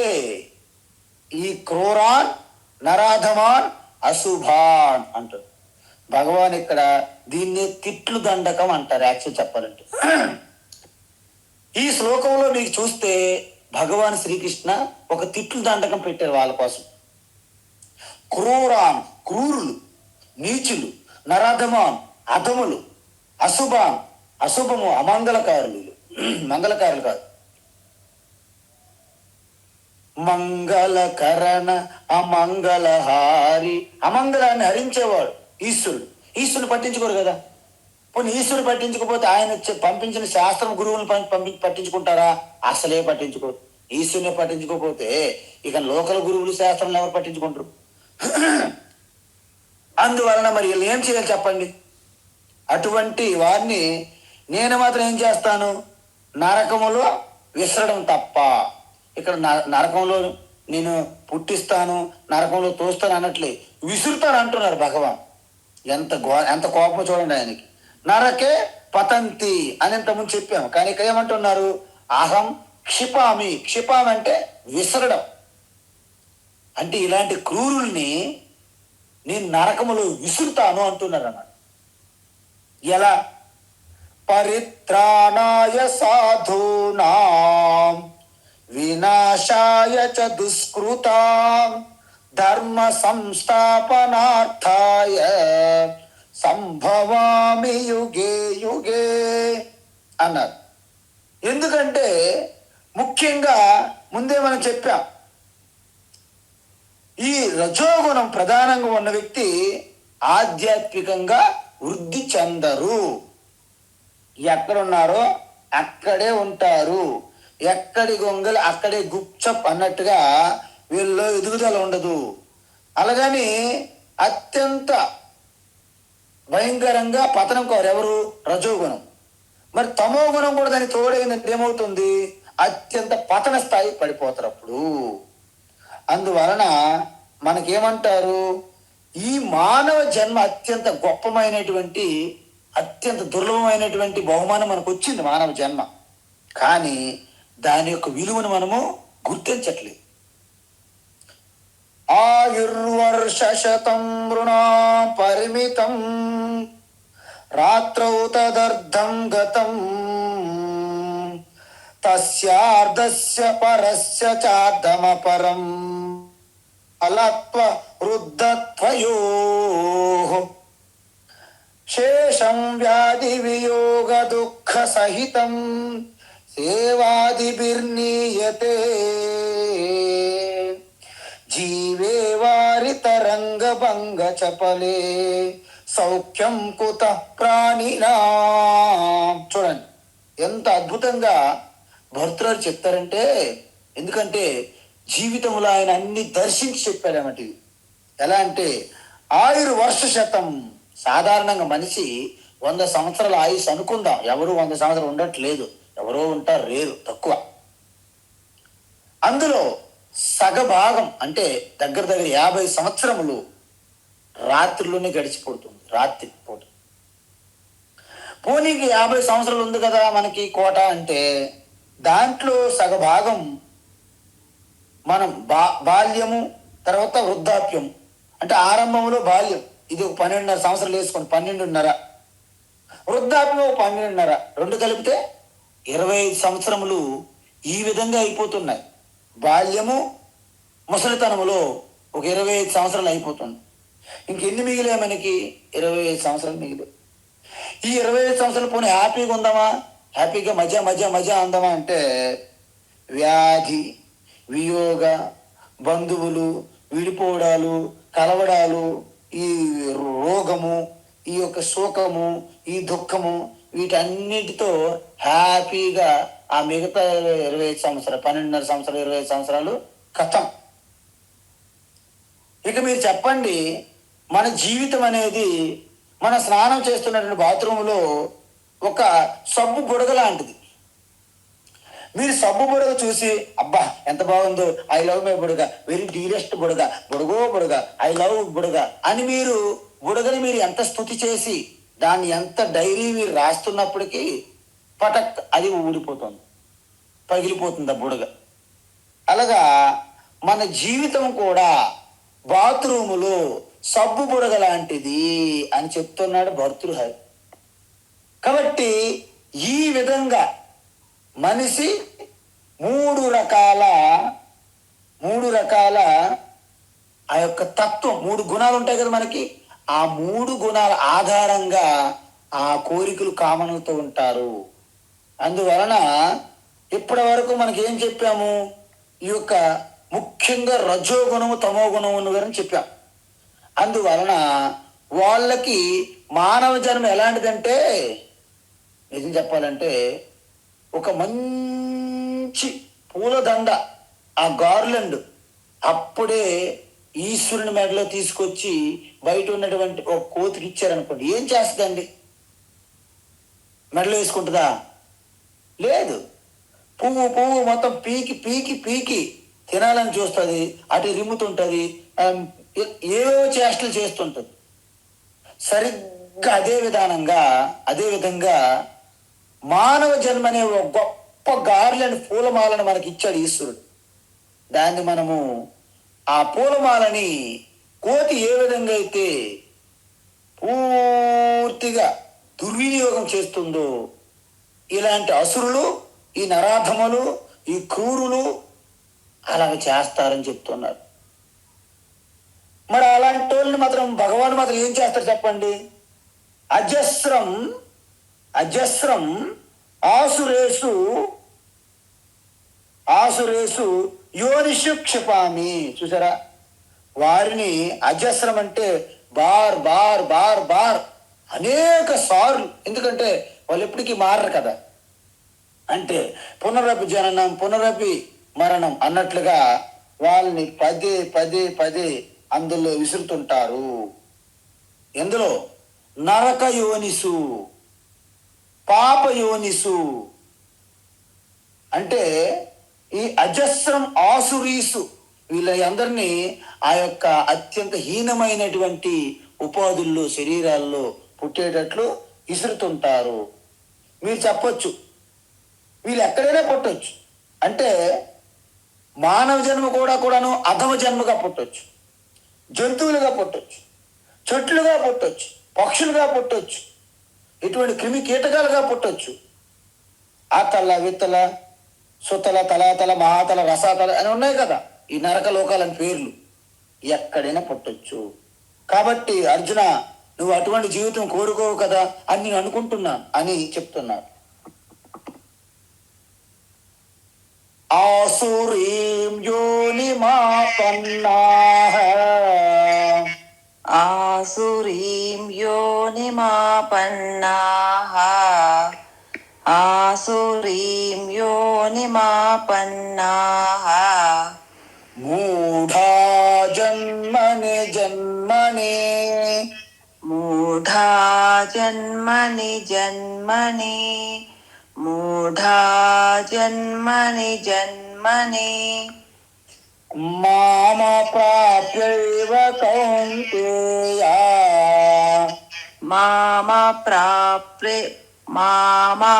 ఈ క్రూరాన్, నరాధమాన్, అశుభాన్ అంటారు. భగవాన్ ఇక్కడ దీన్ని తిట్లు దండకం అంటారు యాక్చువల్ చెప్పాలంటే. ఈ శ్లోకంలో మీకు చూస్తే భగవాన్ శ్రీకృష్ణ ఒక తిట్లు దండకం పెట్టారు వాళ్ళ కోసం. క్రూరాన్ క్రూరులు, నీచులు, నరాధమాన్ అధములు, అశుభాన్ అశుభము, అమంగళకారులు. మంగళకారులు కాదు, మంగళకరణ అమంగళహారి. అమంగళాన్ని హరించేవాడు ఈశ్వరుడు పట్టించుకోరు కదా. పోనీ ఈశ్వరుడు పట్టించుకోకపోతే ఆయన పంపించిన శాస్త్రం గురువులను పట్టించుకుంటారా? అసలే పట్టించుకోరు. ఈశ్వరుని పట్టించుకోకపోతే ఇక లోకల్ గురువులు శాస్త్రం ఎవరు పట్టించుకుంటారు? అందువలన మరి వీళ్ళు ఏం చేయాలి చెప్పండి? అటువంటి వారిని నేను మాత్రం ఏం చేస్తాను? నరకములో విసరడం తప్ప. ఇక్కడ నరకంలో నేను పుట్టిస్తాను, నరకంలో తోస్తాను అనట్లే, విసురుతాను అంటున్నారు భగవాన్. ఎంత కోపం చూడండి ఆయనకి. నరకే పతంతి అని ఇంతకుముందు చెప్పాము. కానీ ఇక్కడ ఏమంటున్నారు? అహం క్షిపామి. క్షిపామి అంటే విసరడం. అంటే ఇలాంటి క్రూరుల్ని నేను నరకములో విసురుతాను అంటున్నారు అన్నమాట. ఎలా? పరిత్రాణాయ సాధూనాం వినాశాయ చ దుష్కృతాం ధర్మ సంస్థాపనార్థాయ సంభవామి యుగే యుగే. అన్నారు. ఎందుకంటే ముఖ్యంగా ముందే మనం చెప్పాం, ఈ రజోగుణం ప్రధానంగా ఉన్న వ్యక్తి ఆధ్యాత్మికంగా వృద్ధి చెందరు. ఎక్కడున్నారో అక్కడే ఉంటారు. ఎక్కడి గొంగలు అక్కడే గుప్చప్ అన్నట్టుగా వీళ్ళలో ఎదుగుదల ఉండదు. అలాగని అత్యంత భయంకరంగా పతనం కోరు ఎవరు? రజోగుణం. మరి తమో గుణం కూడా దానికి తోడైందంటే ఏమవుతుంది? అత్యంత పతన స్థాయి పడిపోతారు అప్పుడు. అందువలన మనకేమంటారు, ఈ మానవ జన్మ అత్యంత గొప్పమైనటువంటి అత్యంత దుర్లభమైనటువంటి బహుమానం మనకు వచ్చింది మానవ జన్మ. కానీ దాని యొక్క విలువను మనము గుర్తించట్లేదు. ఆయుర్వర్షశతం రుణా పరిమితం రాత్రౌ తదర్థం గతం తస్యార్ధస్య పరస్య చార్ధమపరం అలత్వ వృద్ధత్వయోః శేషం వ్యాధి వియోగ దుఃఖ సహితం సేవాదిభిర్నీయతే జీవే వారి తరంగ భంగ చపలే సౌఖ్యం కుత ప్రాణినా. చూడండి ఎంత అద్భుతంగా భర్తృగారు చెప్తారంటే, ఎందుకంటే జీవితంలో ఆయన అన్ని దర్శించి చెప్పాడన్నమాట. ఇది ఎలా అంటే, ఆయుర్వర్ష శతం, సాధారణంగా మనిషి 100 సంవత్సరాల ఆయుష్ అనుకుందాం. ఎవరు 100 సంవత్సరాలు ఉండట్లేదు, ఎవరో ఉంటారు, రేరు, తక్కువ. అందులో సగభాగం అంటే దగ్గర 50 సంవత్సరములు రాత్రిలోనే గడిచిపోతుంది. రాత్రి పూట పోనీకి 50 సంవత్సరాలు ఉంది కదా మనకి కోట అంటే, దాంట్లో సగభాగం మనం బాల్యము, తర్వాత వృద్ధాప్యం. అంటే ఆరంభంలో బాల్యం, ఇది ఒక 12.5 సంవత్సరాలు వేసుకోండి, 12.5. వృద్ధాప్యం ఒక 12.5, రెండు కలిపితే 25 సంవత్సరములు ఈ విధంగా అయిపోతున్నాయి. బాల్యము ముసలితనములో ఒక 25 సంవత్సరాలు అయిపోతుంది. ఇంకెన్ని మిగిలే మనకి? 25 సంవత్సరాలు మిగిలి. ఈ 25 సంవత్సరాలు పోనీ హ్యాపీగా ఉందామా, హ్యాపీగా మజా మజా మజా అందామా అంటే, వ్యాధి, వియోగ, బంధువులు విడిపోవడాలు, కలవడాలు, ఈ రోగము, ఈ యొక్క శోకము, ఈ దుఃఖము, వీటన్నిటితో హ్యాపీగా ఆ మిగతా 25 సంవత్సరాలు, 12.5 సంవత్సరాలు, 25 సంవత్సరాలు కథం. ఇక మీరు చెప్పండి, మన జీవితం అనేది మన స్నానం చేస్తున్నటువంటి బాత్రూంలో ఒక సబ్బు బుడగ లాంటిది. మీరు సబ్బు బుడగ చూసి అబ్బా ఎంత బాగుందో, ఐ లవ్ మై బుడగ, వెరీ డీరెస్ట్ బుడగ, బుడగో బుడగ, ఐ లవ్ బుడగ అని మీరు బుడగని మీరు ఎంత స్తుతి చేసి దాన్ని ఎంత డైరీ మీరు రాస్తున్నప్పటికీ పటక్ అది ఊడిపోతుంది, పగిలిపోతుంది ఆ బుడగ. అలాగా మన జీవితం కూడా బాత్రూములో సబ్బు బుడగ లాంటిది అని చెప్తున్నాడు భర్తృహరి. కాబట్టి ఈ విధంగా మనిషి మూడు రకాల ఆ యొక్క తత్వం, 3 గుణాలు ఉంటాయి కదా మనకి. ఆ 3 గుణాల ఆధారంగా ఆ కోరికలు కామనలతో ఉంటారు. అందువలన ఇప్పటి వరకు మనకి ఏం చెప్పాము? ఈ యొక్క ముఖ్యంగా రజోగుణము, తమో గుణము ఉన్నదని చెప్పాం. అందువలన వాళ్ళకి మానవ జన్మ ఎలాంటిదంటే, నిజం చెప్పాలంటే ఒక మంచి పూలదండ, ఆ గార్లెండ్ అప్పుడే ఈశ్వరుని మెడలో తీసుకొచ్చి బయట ఉన్నటువంటి ఒక కోతికి ఇచ్చారనుకోండి, ఏం చేస్తుందండి? మెడలో వేసుకుంటుందా? లేదు. పువ్వు మొత్తం పీకి పీకి పీకి తినాలని చూస్తుంది, అటు రిమ్ముతుంటుంది, ఏవో చేష్టలు చేస్తుంటుంది. సరిగ్గా అదే విధంగా మానవ జన్మ అనే ఒక గొప్ప గార్లెండ్, పూలమాలను మనకి ఇచ్చాడు ఈశ్వరుడు. దాన్ని మనము ఆ పూలమాలని కోతి ఏ విధంగా అయితే పూర్తిగా దుర్వినియోగం చేస్తుందో, ఇలాంటి అసురులు, ఈ నరాధములు, ఈ క్రూరులు అలాగ చేస్తారని చెప్తున్నారు. మరి అలాంటి వాళ్ళని మాత్రం భగవాన్ మాత్రం ఏం చేస్తారు చెప్పండి? అజస్రం ఆసురేసు ఆసురేసు యోనిషు క్షిపామి. చూసారా, వారిని అజస్రం అంటే బార్ బార్ బార్ బార్ అనేక సార్లు, ఎందుకంటే వాళ్ళు ఎప్పటికీ మారరు కదా, అంటే పునరపి జననం పునరపి మరణం అన్నట్లుగా వాళ్ళని పదే పదే పదే అందులో విసురుతుంటారు. ఎందులో? నరక యోనిసు, పాప యోనిసు. అంటే ఈ అజస్రం ఆసురీసు వీళ్ళ అందరినీ ఆ యొక్క అత్యంత హీనమైనటువంటి ఉపాధుల్లో శరీరాల్లో పుట్టేటట్లు విసురుతుంటారు. మీరు చెప్పొచ్చు వీళ్ళు ఎక్కడైనా పుట్టొచ్చు, అంటే మానవ జన్మ కూడాను అధమ జన్మగా పుట్టొచ్చు, జంతువులుగా పుట్టొచ్చు, చెట్లుగా పుట్టొచ్చు, పక్షులుగా పుట్టొచ్చు, ఇటువంటి క్రిమి కీటకాలుగా పుట్టొచ్చు. ఆతల విత్తల సుతల తలాతల మహాతల రసాతల అని ఉన్నాయి కదా ఈ నరక లోకాలని పేర్లు. ఎక్కడైనా పుట్టొచ్చు. కాబట్టి అర్జున, నువ్వు అటువంటి జీవితం కోరుకోవు కదా అని నేను అనుకుంటున్నాను అని చెప్తున్నాడు. ఆసురీం యోనిమాపన్నాః ఆసురీం యోనిమాపన్నాః ఆసురీం యోనిమాపన్నాః మూఢా జన్మని జన్మని మూఢా జన్మని జన్మని మూఢా జన్మని జన్మని మామ ప్రాప్యైవ కౌంతేయ మామ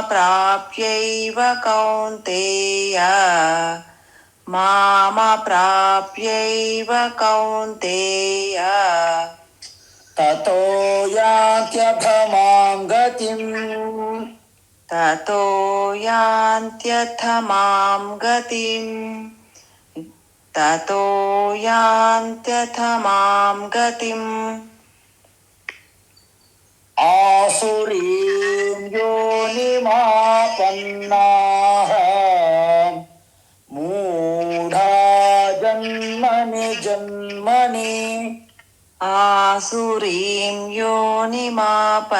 ప్రాప్యైవ కౌంతేయ మామ ప్రాప్యైవ కౌంతేయ తతో యాంత్యధమాం గతిం తతో యాంత్యథమాం గతిం తతో యాంత్యథమాం గతిం ఆసురీం యోనిమాపన్నాః మూఢా జన్మని జన్మని ఆసురీం యోనిమాపన్నాః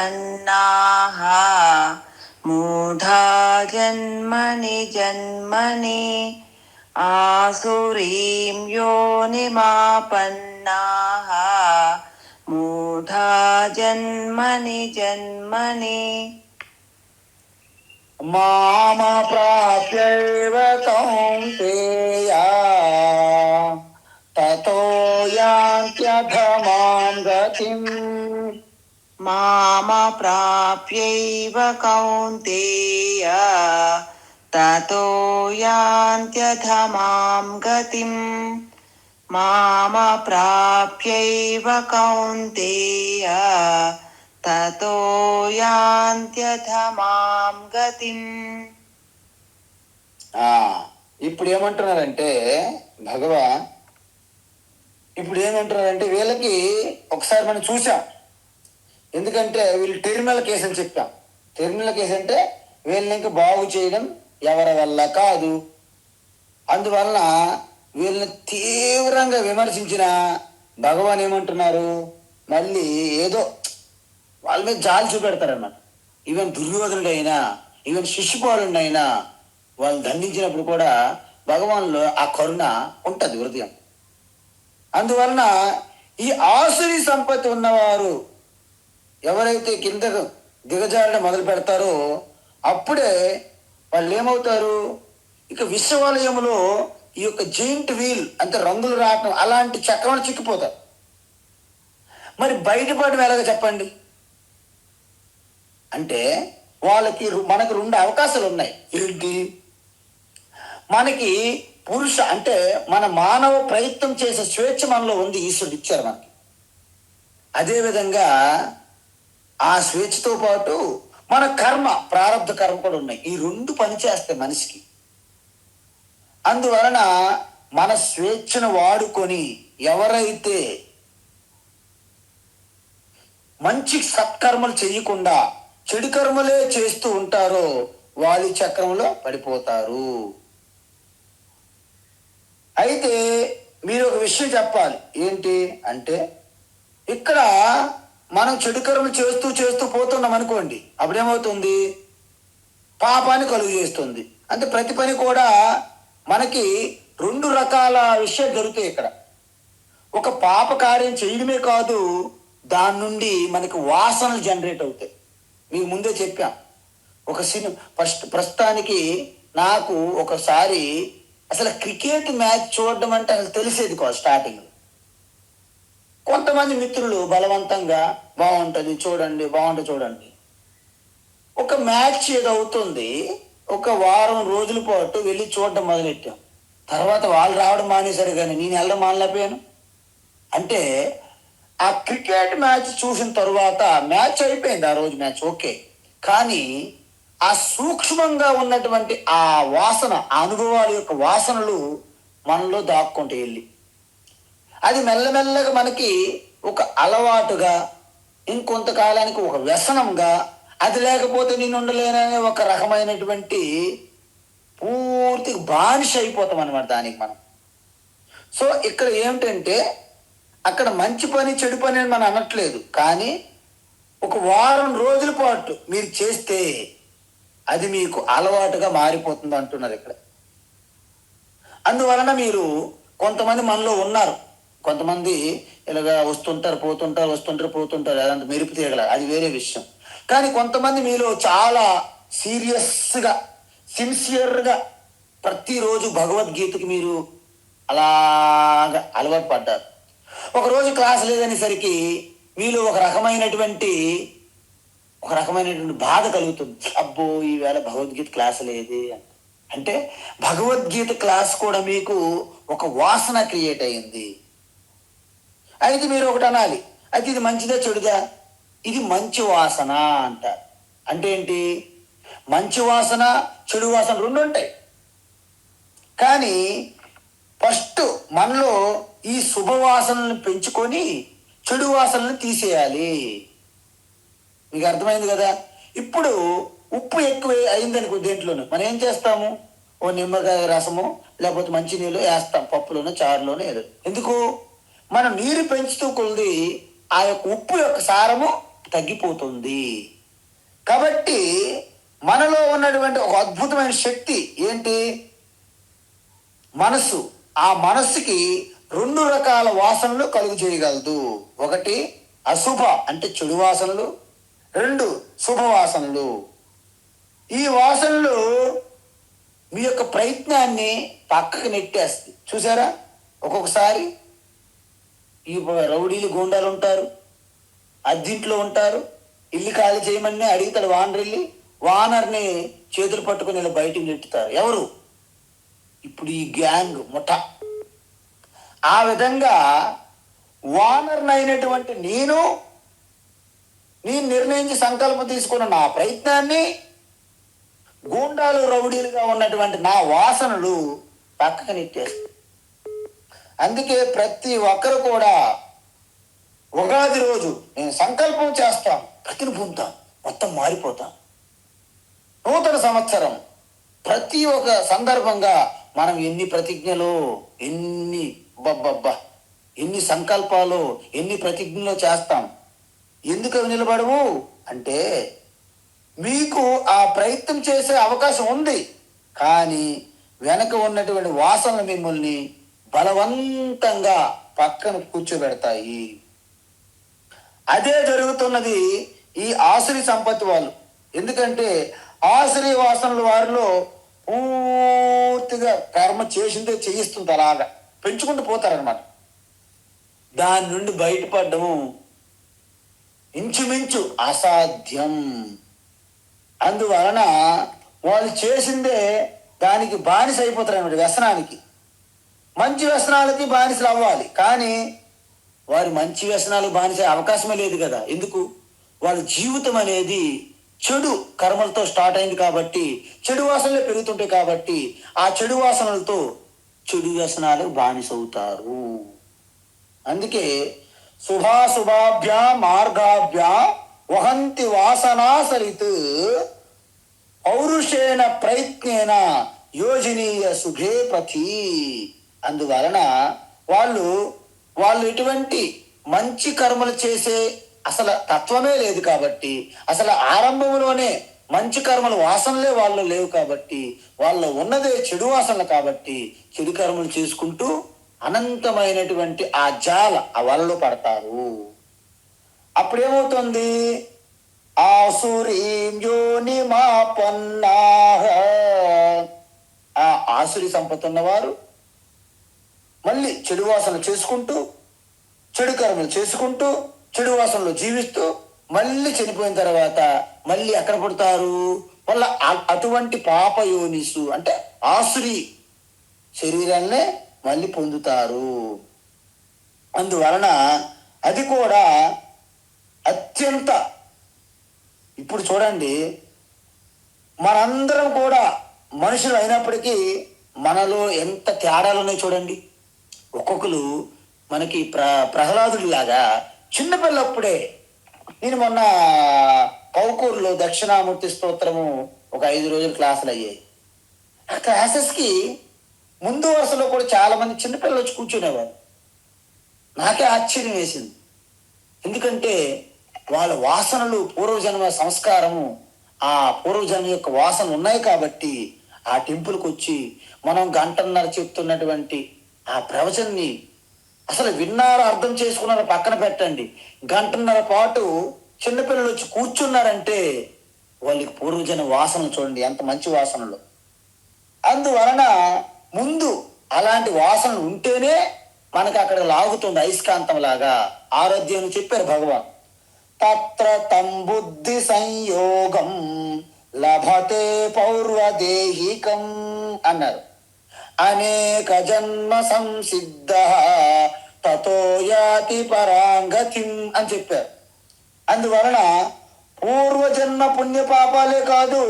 మూఢా జన్మని జన్మని ఆసురీం యోనిమాపన్నాః మూఢా జన్మని జన్మని మామ ప్రాప్యైవ కౌంతేయ తతో యాంత్యధమాం గతిం మామ ప్రాప్యైవ కౌంతేయ తతో యాంత్యథమాం గతిం మామ ప్రాప్యైవ కౌంతేయ తతో యాంత్యథమాం గతిం. ఇప్పుడు ఏమంటున్నారంటే భగవాన్, వీళ్ళకి ఒకసారి మనం చూసాం. ఎందుకంటే వీళ్ళు టెర్మినల్ కేసు అని చెప్పాం. టెర్మినల్ కేసు అంటే వీళ్ళని ఇంకా బాగు చేయడం ఎవరి వల్ల కాదు. అందువలన వీళ్ళని తీవ్రంగా విమర్శించిన భగవాన్ ఏమంటున్నారు, మళ్ళీ ఏదో వాళ్ళ మీద జాలి చూపెడతారన్నమాట. ఈవెన్ దుర్యోధనుడైనా, ఈవెన్ శిశుపాలుడైనా వాళ్ళు దండించినప్పుడు కూడా భగవాన్లో ఆ కరుణ ఉంటుంది హృదయం. అందువలన ఈ ఆసురి సంపత్తి ఉన్నవారు ఎవరైతే కిందకు దిగజారడం మొదలు పెడతారో అప్పుడే వాళ్ళు ఏమవుతారు, ఇక విశ్వవలయములో ఈ యొక్క జెయింట్ వీల్ అంటే రంగులు రావటం అలాంటి చక్రంలో చిక్కిపోతారు. మరి బయటపడడం ఎలాగ చెప్పండి? అంటే వాళ్ళకి మనకు రెండు అవకాశాలు ఉన్నాయి. ఏంటి? మనకి పురుష అంటే మన మానవ ప్రయత్నం చేసే స్వేచ్ఛ మనలో ఉంది, ఈశ్వరుడు ఇచ్చారు మనకి. అదేవిధంగా ఆ స్వేచ్ఛతో పాటు మన కర్మ, ప్రారంధ కర్మ కూడా ఉన్నాయి. ఈ రెండు పనిచేస్తాయి మనిషికి. అందువలన మన స్వేచ్ఛను వాడుకొని ఎవరైతే మంచి సత్కర్మలు చేయకుండా చెడు కర్మలే చేస్తూ ఉంటారో వాలి చక్రంలో పడిపోతారు. అయితే మీరు ఒక విషయం చెప్పాలి. ఏంటి అంటే, ఇక్కడ మనం చెడు కర్మలు చేస్తూ చేస్తూ పోతున్నాం అనుకోండి, అప్పుడేమవుతుంది? పాపాన్ని కలుగు చేస్తుంది. అంటే ప్రతి పని కూడా మనకి రెండు రకాల విషయాలు జరుగుతాయి ఇక్కడ. ఒక పాప కార్యం చేయడమే కాదు, దాని నుండి మనకి వాసనలు జనరేట్ అవుతాయి. మీకు ముందే చెప్పాం. ఒక ప్రస్తుతానికి నాకు ఒకసారి అసలు క్రికెట్ మ్యాచ్ చూడడం అంటే అసలు తెలిసేది కాదు స్టార్టింగ్. కొంతమంది మిత్రులు బలవంతంగా బాగుంటుంది చూడండి, బాగుంటుంది చూడండి. ఒక మ్యాచ్ ఏదో అవుతుంది, ఒక వారం రోజుల పాటు వెళ్ళి చూడడం మొదలెట్టాం. తర్వాత వాళ్ళు రావడం మానేశారు, కానీ నేను వెళ్ళడం మానలేకపోయాను. అంటే ఆ క్రికెట్ మ్యాచ్ చూసిన తర్వాత మ్యాచ్ అయిపోయింది, ఆ రోజు మ్యాచ్ ఓకే. కానీ ఆ సూక్ష్మంగా ఉన్నటువంటి ఆ వాసన, ఆ అనుభవాల యొక్క వాసనలు మనలో దాక్కుంటాయి వెళ్ళి. అది మెల్లమెల్లగా మనకి ఒక అలవాటుగా, ఇంకొంతకాలానికి ఒక వ్యసనంగా, అది లేకపోతే నేను ఉండలేననే ఒక రకమైనటువంటి పూర్తిగా బానిస అయిపోతాం అనమాట దానికి మనం. సో ఇక్కడ ఏమిటంటే, అక్కడ మంచి పని చెడు పని అని మనం అనట్లేదు, కానీ ఒక వారం రోజుల పాటు మీరు చేస్తే అది మీకు అలవాటుగా మారిపోతుంది అంటున్నారు ఇక్కడ. అందువలన మీరు కొంతమంది మనలో ఉన్నారు, కొంతమంది ఇలాగా వస్తుంటారు పోతుంటారు, అదంతా మెరుపు తీగల, అది వేరే విషయం. కానీ కొంతమంది మీలో చాలా సీరియస్గా, సిన్సియర్గా ప్రతిరోజు భగవద్గీతకి మీరు అలాగా అలవాటు పడ్డారు. ఒకరోజు క్లాస్ లేదనేసరికి మీలో ఒక రకమైనటువంటి బాధ కలుగుతుంది. అబ్బో, ఈవేళ భగవద్గీత క్లాస్ లేదే అంటే, భగవద్గీత క్లాస్ కూడా మీకు ఒక వాసన క్రియేట్ అయింది. అయితే మీరు ఒకటి అనాలి, అయితే ఇది మంచిదా చెడుదా? ఇది మంచి వాసన అంటారు. అంటే ఏంటి? మంచి వాసన చెడు వాసన రెండు ఉంటాయి. కానీ ఫస్ట్ మనలో ఈ శుభవాసనలను పెంచుకొని చెడు వాసనలను తీసేయాలి. మీకు అర్థమైంది కదా? ఇప్పుడు ఉప్పు ఎక్కువ అయిందనుకో దేంట్లోనూ, మనం ఏం చేస్తాము? ఓ నిమ్మకాయ రసము లేకపోతే మంచినీళ్ళు వేస్తాం, పప్పులోనూ చారులోనూ ఏదో. ఎందుకు? మనం నీరు పెంచుతూ కొద్ది ఆ యొక్క ఉప్పు యొక్క సారము తగ్గిపోతుంది. కాబట్టి మనలో ఉన్నటువంటి ఒక అద్భుతమైన శక్తి ఏంటి? మనస్సు. ఆ మనస్సుకి రెండు రకాల వాసనలు కలుగు చేయగలదు. ఒకటి అశుభ అంటే చెడు వాసనలు, రెండు శుభవాసనలు. ఈ వాసనలు మీ యొక్క ప్రయత్నాన్ని పక్కకు నెట్టేస్తాయి. చూసారా? ఒక్కొక్కసారి ఈ రౌడీలు గూండాలు ఉంటారు, అద్దింట్లో ఉంటారు, ఇల్లు ఖాళీ చేయమని అడుగుతాడు వానర్. వెళ్ళి వానర్ని చేతులు పట్టుకుని ఇలా బయటికి నెట్టుతారు. ఎవరు? ఇప్పుడు ఈ గ్యాంగ్ ముఠ. ఆ విధంగా వానర్ని అయినటువంటి నేను నిర్ణయించి సంకల్పం తీసుకున్న నా ప్రయత్నాన్ని గూండాలు రౌడీలుగా ఉన్నటువంటి నా వాసనలు పక్కకు నెట్టేస్తాయి. అందుకే ప్రతి ఒక్కరు కూడా ఉగాది రోజు నేను సంకల్పం చేస్తాను, ప్రతిని పొందుతాను, మొత్తం మారిపోతాం. నూతన సంవత్సరం ప్రతి ఒక్క సందర్భంగా మనం ఎన్ని ప్రతిజ్ఞలు, ఎన్ని సంకల్పాలు, ఎన్ని ప్రతిజ్ఞలు చేస్తాం. ఎందుకు అవి నిలబడవు అంటే, మీకు ఆ ప్రయత్నం చేసే అవకాశం ఉంది, కానీ వెనక ఉన్నటువంటి వాసనలు మిమ్మల్ని బలవంతంగా పక్కన కూర్చోబెడతాయి. అదే జరుగుతున్నది ఈ ఆసురి సంపత్తి వాళ్ళు. ఎందుకంటే ఆసురి వాసనలు వారిలో పూర్తిగా కర్మ చేసిందే చేయిస్తుంది, అలాగా పెంచుకుంటూ పోతారనమాట. దాని నుండి బయటపడము ఇంచుమించు అసాధ్యం. అందువలన వాళ్ళు చేసిందే దానికి బానిస అయిపోతారు అన్నమాట, వ్యసనానికి. మంచి వ్యసనాలకి బానిసలు అవ్వాలి, కానీ వారి మంచి వ్యసనాలకు బానిస అవకాశమే లేదు కదా. ఎందుకు? వాళ్ళ జీవితం అనేది చెడు కర్మలతో స్టార్ట్ అయింది కాబట్టి, చెడు వాసనలే పెరుగుతుంటాయి కాబట్టి, ఆ చెడు వాసనలతో చెడు వ్యసనాలకు బానిస అవుతారు. అందుకే శుభాశుభాభ్యా మార్గాభ్యా వహంతి వాసనా సరిత్ పౌరుషేణ ప్రయత్నేన యోజనీయ సుఖే పథి. అందువలన వాళ్ళు వాళ్ళు ఎటువంటి మంచి కర్మలు చేసే అసలు తత్వమే లేదు కాబట్టి, అసలు ఆరంభంలోనే మంచి కర్మలు వాసనలే వాళ్ళు లేవు కాబట్టి, వాళ్ళు ఉన్నదే చెడు వాసనలు కాబట్టి చెడు కర్మలు చేసుకుంటూ అనంతమైనటువంటి ఆ జాల ఆ వలలో పడతారు. అప్పుడేమవుతుంది? ఆసురీం యోనిమాపన్నాః. ఆ ఆసురి సంపత్తి ఉన్నవారు మళ్ళీ చెడు వాసనలు చేసుకుంటూ, చెడు కర్మలు చేసుకుంటూ, చెడు వాసనలో జీవిస్తూ మళ్ళీ చనిపోయిన తర్వాత మళ్ళీ ఎక్కడ పుడతారు? వాళ్ళ అటువంటి పాపయోనిసు అంటే ఆసురి శరీరాన్నే మళ్ళీ పొందుతారు. అందువలన అది కూడా అత్యంత, ఇప్పుడు చూడండి, మనందరం కూడా మనుషులు అయినప్పటికీ మనలో ఎంత తేడాలు ఉన్నాయి చూడండి. ఒక్కొక్కరు మనకి ప్రహ్లాదుడిలాగా చిన్నపిల్లప్పుడే, నేను మొన్న పౌకూరులో దక్షిణామూర్తి స్తోత్రము ఒక 5 రోజులు క్లాసులు అయ్యాయి. ఆ క్లాసెస్కి ముందు వరుసలో కూడా చాలా మంది చిన్నపిల్లలు వచ్చి కూర్చునేవారు. నాకే ఆశ్చర్యం వేసింది. ఎందుకంటే వాళ్ళ వాసనలు, పూర్వజన్మ సంస్కారము, ఆ పూర్వజన్మ యొక్క వాసనలు ఉన్నాయి కాబట్టి ఆ టెంపుల్కి వచ్చి మనం 1.5 గంటలు చెప్తున్నటువంటి ఆ ప్రవచనాన్ని అసలు విన్నారో అర్థం చేసుకున్నారో పక్కన పెట్టండి, 1.5 గంటల పాటు చిన్నపిల్లలు వచ్చి కూర్చున్నారంటే వాళ్ళకి పూర్వజన్మ వాసనలు చూడండి ఎంత మంచి వాసనలు. అందువలన ముందు అలాంటి వాసనలు ఉంటేనే మనకు అక్కడ లాగుతుంది అయస్కాంతం లాగా ఆరోగ్యం అని చెప్పారు భగవాన్. తత్ర తం బుద్ధి సంయోగం లభతే పౌర్వదేహికం అన్నారు. అనేక జన్మ సంసిద్ధ తతో యాతి పరాంగతిం అని చెప్పారు. అందువలన పూర్వజన్మ పుణ్యపాపాలే కాదు,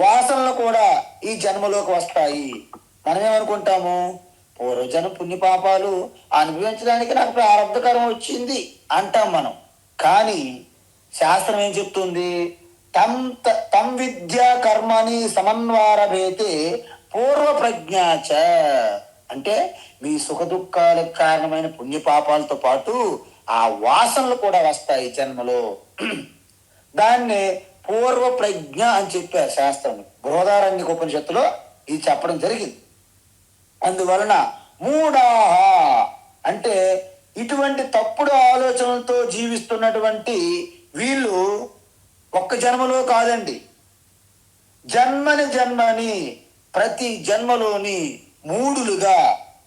వాసనలు కూడా ఈ జన్మలోకి వస్తాయి. మనమేమనుకుంటాము? పూర్వజన్మ పుణ్యపాపాలు అనుభవించడానికి నాకు ప్రారంభకరం వచ్చింది అంటాం మనం. కానీ శాస్త్రం ఏం చెప్తుంది? తం విద్యా కర్మని సమన్వారభేతే పూర్వ ప్రజ్ఞాచ. అంటే మీ సుఖ దుఃఖాలకు కారణమైన పుణ్యపాపాలతో పాటు ఆ వాసనలు కూడా వస్తాయి జన్మలో. దాన్నే పూర్వ ప్రజ్ఞ అని చెప్పారు శాస్త్రం. బృహదారణ్యక ఉపనిషత్తులో ఇది చెప్పడం జరిగింది. అందువలన మూఢాహ అంటే ఇటువంటి తప్పుడు ఆలోచనలతో జీవిస్తున్నటువంటి వీళ్ళు ఒక్క జన్మలో కాదండి, జన్మని ప్రతి జన్మలోని మూఢులుగా,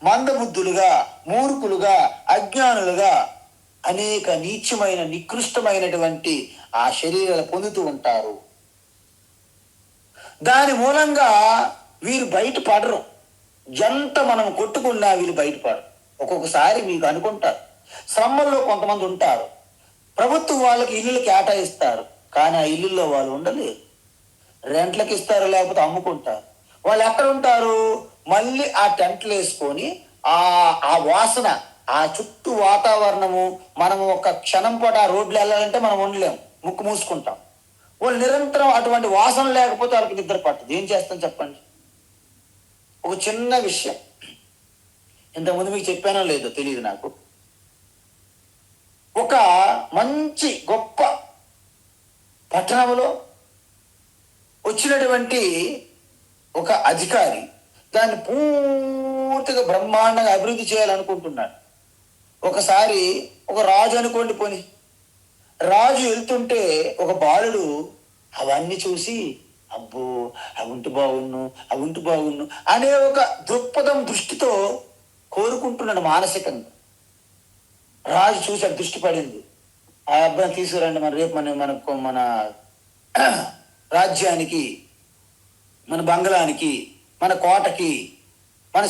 మందబుద్ధులుగా, మూర్ఖులుగా, అజ్ఞానులుగా అనేక నీచమైన నికృష్టమైనటువంటి ఆ శరీరాలు పొందుతూ ఉంటారు. దాని మూలంగా వీరు బయటపడరు. ఎంత మనం కొట్టుకున్నా వీళ్ళు బయటపడరు. ఒక్కొక్కసారి మీకు అనుకుంటారు, శ్రమల్లో కొంతమంది ఉంటారు, ప్రభుత్వం వాళ్ళకి ఇల్లులు కేటాయిస్తారు, కానీ ఆ ఇల్లుల్లో వాళ్ళు ఉండలేరు. రెంట్లకు ఇస్తారు, లేకపోతే అమ్ముకుంటారు. వాళ్ళు ఎక్కడ ఉంటారు? మళ్ళీ ఆ టెంట్లు వేసుకొని ఆ వాసన, ఆ చుట్టూ వాతావరణము, మనము ఒక క్షణం పాటు ఆ రోడ్లు వెళ్ళాలంటే మనం ఉండలేము, ముక్కు మూసుకుంటాం. వాళ్ళు నిరంతరం అటువంటి వాసన లేకపోతే వాళ్ళకి నిద్ర పట్టదు. ఏం చేస్తాం చెప్పండి? ఒక చిన్న విషయం, ఇంతకుముందు మీకు చెప్పానో లేదో తెలియదు నాకు. ఒక మంచి గొప్ప పట్టణంలో వచ్చినటువంటి ఒక అధికారి దాన్ని పూర్తిగా బ్రహ్మాండంగా అభివృద్ధి చేయాలనుకుంటున్నాడు. ఒకసారి ఒక రాజు అనుకోండి, పోని రాజు వెళ్తుంటే ఒక బాలుడు అవన్నీ చూసి అబ్బో అవింటి బాగున్ను అనే ఒక దృక్పథం దృష్టితో కోరుకుంటున్నాడు మానసికంగా. రాజు చూసి ఆ దృష్టి పడింది, ఆ అబ్బాయిని తీసుకురండి, మన రేపు మన రాజ్యానికి, మన బంగ్లానికి, మన కోటకి, మన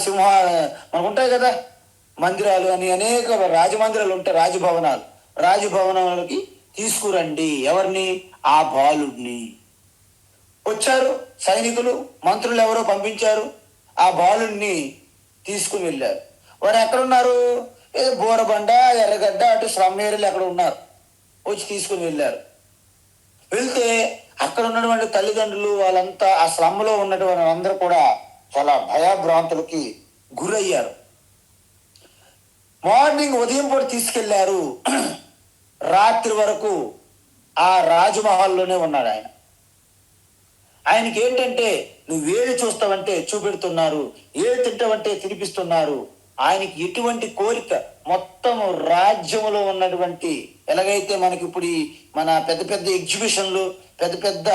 మనకు ఉంటాయి కదా మందిరాలు అని, అనేక రాజమందిరాలు ఉంటాయి, రాజభవనాలకి తీసుకురండి. ఎవరిని? ఆ బాలుడిని. వచ్చారు సైనికులు, మంత్రులు ఎవరో పంపించారు, ఆ బాలుడిని తీసుకుని వెళ్ళారు. వారు ఎక్కడున్నారు? ఏదో బోరబండ, ఎర్రగడ్డ, అటు శ్రమేరులు ఎక్కడ ఉన్నారు, వచ్చి తీసుకుని వెళ్ళారు. వెళ్తే అక్కడ ఉన్నటువంటి తల్లిదండ్రులు వాళ్ళంతా ఆ స్లమ్లో ఉన్నటువంటి అందరూ కూడా చాలా భయభ్రాంతులకి గురయ్యారు. మార్నింగ్ ఉదయం పూట తీసుకెళ్లారు. రాత్రి వరకు ఆ రాజమహల్లోనే ఉన్నాడు ఆయన. ఆయనకి ఏంటంటే నువ్వేది చూస్తావంటే చూపెడుతున్నారు, ఏది తింటావంటే తినిపిస్తున్నారు. ఆయనకి ఎటువంటి కోరిక, మొత్తం రాజ్యంలో ఉన్నటువంటి ఎలాగైతే మనకి ఇప్పుడు మన పెద్ద పెద్ద ఎగ్జిబిషన్లు, పెద్ద పెద్ద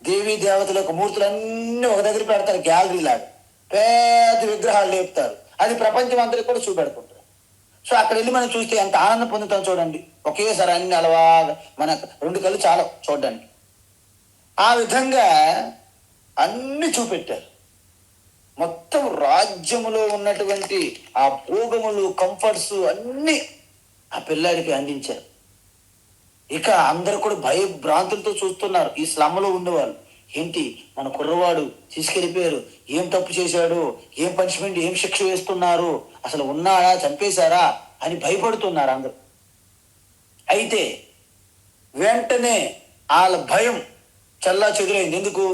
దేవీ దేవతల యొక్క మూర్తులన్నీ ఒక దగ్గర పెడతారు, గ్యాలరీ లాగా పెద్ద విగ్రహాలు లేపుతారు. అది ప్రపంచం అందరికి కూడా చూపెడుతుంటారు. సో అక్కడ వెళ్ళి మనం చూస్తే ఎంత ఆనందం పొందుతాం చూడండి. ఒకేసారి అన్ని అలవాగా మన 2 కళ్ళు చాలా చూడడానికి. ఆ విధంగా అన్ని చూపెట్టారు. మొత్తం రాజ్యములో ఉన్నటువంటి ఆ భోగములు, కంఫర్ట్స్ అన్ని ఆ పిల్లాడికి అందించారు. ఇక అందరూ కూడా భయభ్రాంతులతో చూస్తున్నారు ఈ స్లమ్లో ఉండేవాళ్ళు. ఏంటి మన కుర్రవాడు తీసుకెళ్ళిపోయారు, ఏం తప్పు చేశాడు, ఏం పనిష్మెంట్, ఏం శిక్ష వేస్తున్నారు, అసలు ఉన్నాడా, చంపేశారా అని భయపడుతున్నారు అందరూ. అయితే వెంటనే వాళ్ళ భయం చల్లా చెదురైంది. ఎందుకు?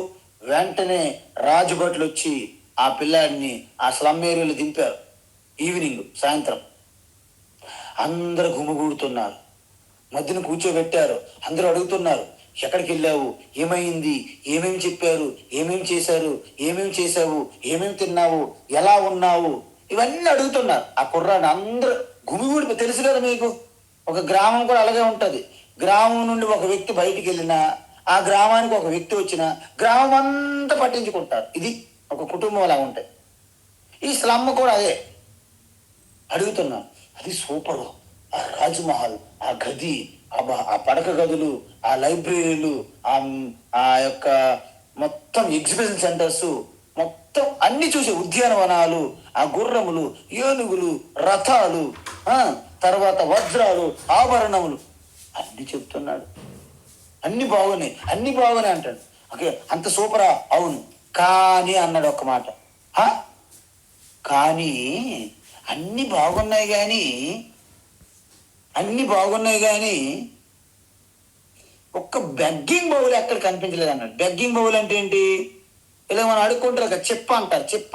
వెంటనే రాజుభట్లు వచ్చి ఆ పిల్లాడిని ఆ స్లమ్ ఏరియాలో దింపారు. ఈవినింగ్, సాయంత్రం అందరూ గుమిగూడుతున్నారు. మధ్యన కూర్చోబెట్టారు. అందరూ అడుగుతున్నారు, ఎక్కడికి వెళ్ళావు, ఏమైంది, ఏమేమి చెప్పారు, ఏమేమి చేశారు, ఏమేమి చేశావు, ఏమేమి తిన్నావు, ఎలా ఉన్నావు, ఇవన్నీ అడుగుతున్నారు. ఆ కుర్రాడు అందరూ గుమిగూడి, తెలుసు కదా మీకు, ఒక గ్రామం కూడా అలాగే ఉంటది. గ్రామం నుండి ఒక వ్యక్తి బయటికి వెళ్ళినా, ఆ గ్రామానికి ఒక వ్యక్తి వచ్చినా గ్రామం అంతా పట్టించుకుంటారు. ఇది ఒక కుటుంబం అలా ఉంటాయి. ఈ స్లమ్ కూడా అదే. అడుగుతున్నాం, అది సూపరు, ఆ రాజ్మహల్, ఆ గది, ఆ పడక గదులు, ఆ లైబ్రరీలు, ఆ యొక్క మొత్తం ఎగ్జిబిషన్ సెంటర్స్, మొత్తం అన్ని చూసే ఉద్యానవనాలు, ఆ గుర్రములు, ఏనుగులు, రథాలు, తర్వాత వజ్రాలు, ఆభరణములు అన్ని చెప్తున్నాడు. అన్ని బాగున్నాయి, అన్ని బాగున్నాయి అంటాడు. ఓకే, అంత సూపరా? అవును. కానీ అన్నాడు ఒక్క మాట, కానీ అన్ని బాగున్నాయి కానీ ఒక్క బెగ్గింగ్ బౌల్ ఎక్కడ కనిపించలేదు అన్నాడు. బెగ్గింగ్ బౌల్ అంటే ఏంటి? ఇలా మనం అడుక్కుంటారు కదా, చెప్ప అంటారు, చెప్ప.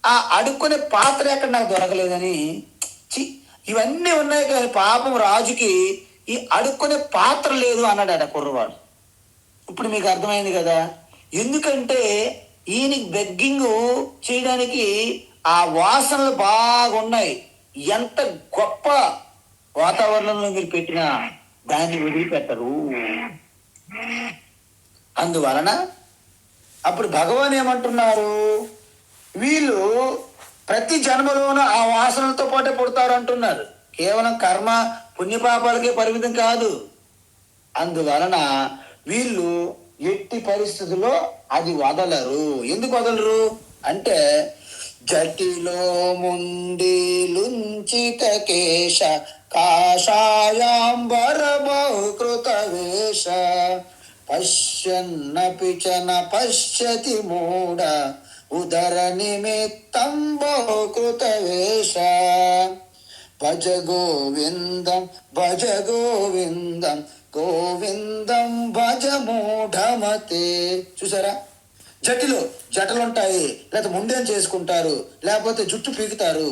ఆ అడుక్కునే పాత్ర ఎక్కడ నాకు దొరకలేదని. ఇవన్నీ ఉన్నాయి కానీ పాపం రాజుకి ఈ అడుక్కునే పాత్ర లేదు అన్నాడు కుర్రవాడు. ఇప్పుడు మీకు అర్థమైంది కదా. ఎందుకంటే ఈయనకి బెగ్గింగ్ చేయడానికి ఆ వాసనలు బాగున్నాయి. ఎంత గొప్ప వాతావరణంలో మీరు పెట్టినా దాన్ని వదిలిపెట్టరు. అందువలన అప్పుడు భగవాన్ ఏమంటున్నారు, వీళ్ళు ప్రతి జన్మలోనూ ఆ వాసనలతో పాటే పుడతారు అంటున్నారు. కేవలం కర్మ పుణ్యపాపాలకే పరిమితం కాదు. అందువలన వీళ్ళు ఎట్టి పరిస్థితుల్లో అది వదలరు. ఎందుకు వదలరు అంటే, జటిలో ముండిలుంచిత కేశ కాషాయాంబర బహుకృత వేష పశ్యన్నపి చ న పశ్యతి మూఢ ఉదర నిమిత్తం బహుకృత వేష భజ గోవిందం భజ గోవిందం గోవిందం భజ మూఢమతే. చూసారా, జటలు ఉంటాయి, లేకపోతే ముండేం చేసుకుంటారు, లేకపోతే జుట్టు పీకుతారు.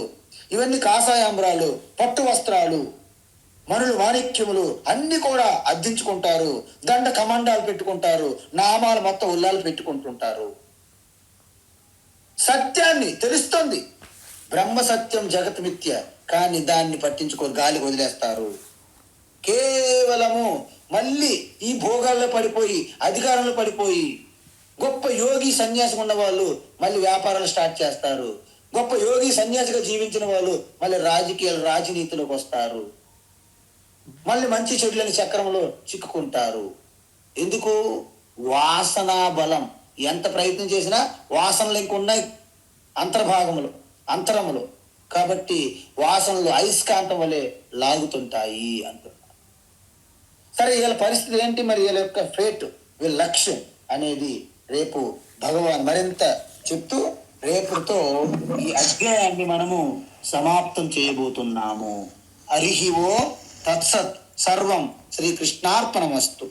ఇవన్నీ కాషాయాంబరాలు, పట్టు వస్త్రాలు, మనులు మాణిక్యములు అన్ని కూడా అద్దించుకుంటారు. దండ కమండాలు పెట్టుకుంటారు, నామాలు మొత్తం ఉల్లాలు పెట్టుకుంటుంటారు. సత్యాన్ని తెలుస్తుంది, బ్రహ్మ సత్యం జగత్ మిథ్య, కానీ దాన్ని పట్టించుకొని గాలికి వదిలేస్తారు. కేవలము మళ్ళీ ఈ భోగాల్లో పడిపోయి, అధికారంలో పడిపోయి, గొప్ప యోగి సన్యాసి ఉన్న వాళ్ళు మళ్ళీ వ్యాపారాలు స్టార్ట్ చేస్తారు. గొప్ప యోగి సన్యాసిగా జీవించిన వాళ్ళు మళ్ళీ రాజనీతిలోకి వస్తారు. మళ్ళీ మంచి చెడులని చక్రంలో చిక్కుకుంటారు. ఎందుకు? వాసనా బలం. ఎంత ప్రయత్నం చేసినా వాసనలు ఇంకున్నాయి అంతరములు. కాబట్టి వాసనలు అయస్కాంతం వలె లాగుతుంటాయి అంటున్నారు. సరే, వీళ్ళ పరిస్థితి ఏంటి మరి, వీళ్ళ యొక్క ఫేట్, వీళ్ళ లక్ష్యం అనేది రేపు భగవాన్ మరింత చెప్తూ, రేపుతో ఈ అధ్యాయాన్ని మనము సమాప్తం చేయబోతున్నాము. హరి ఓం తత్సత్. సర్వం శ్రీకృష్ణార్పణమస్తు.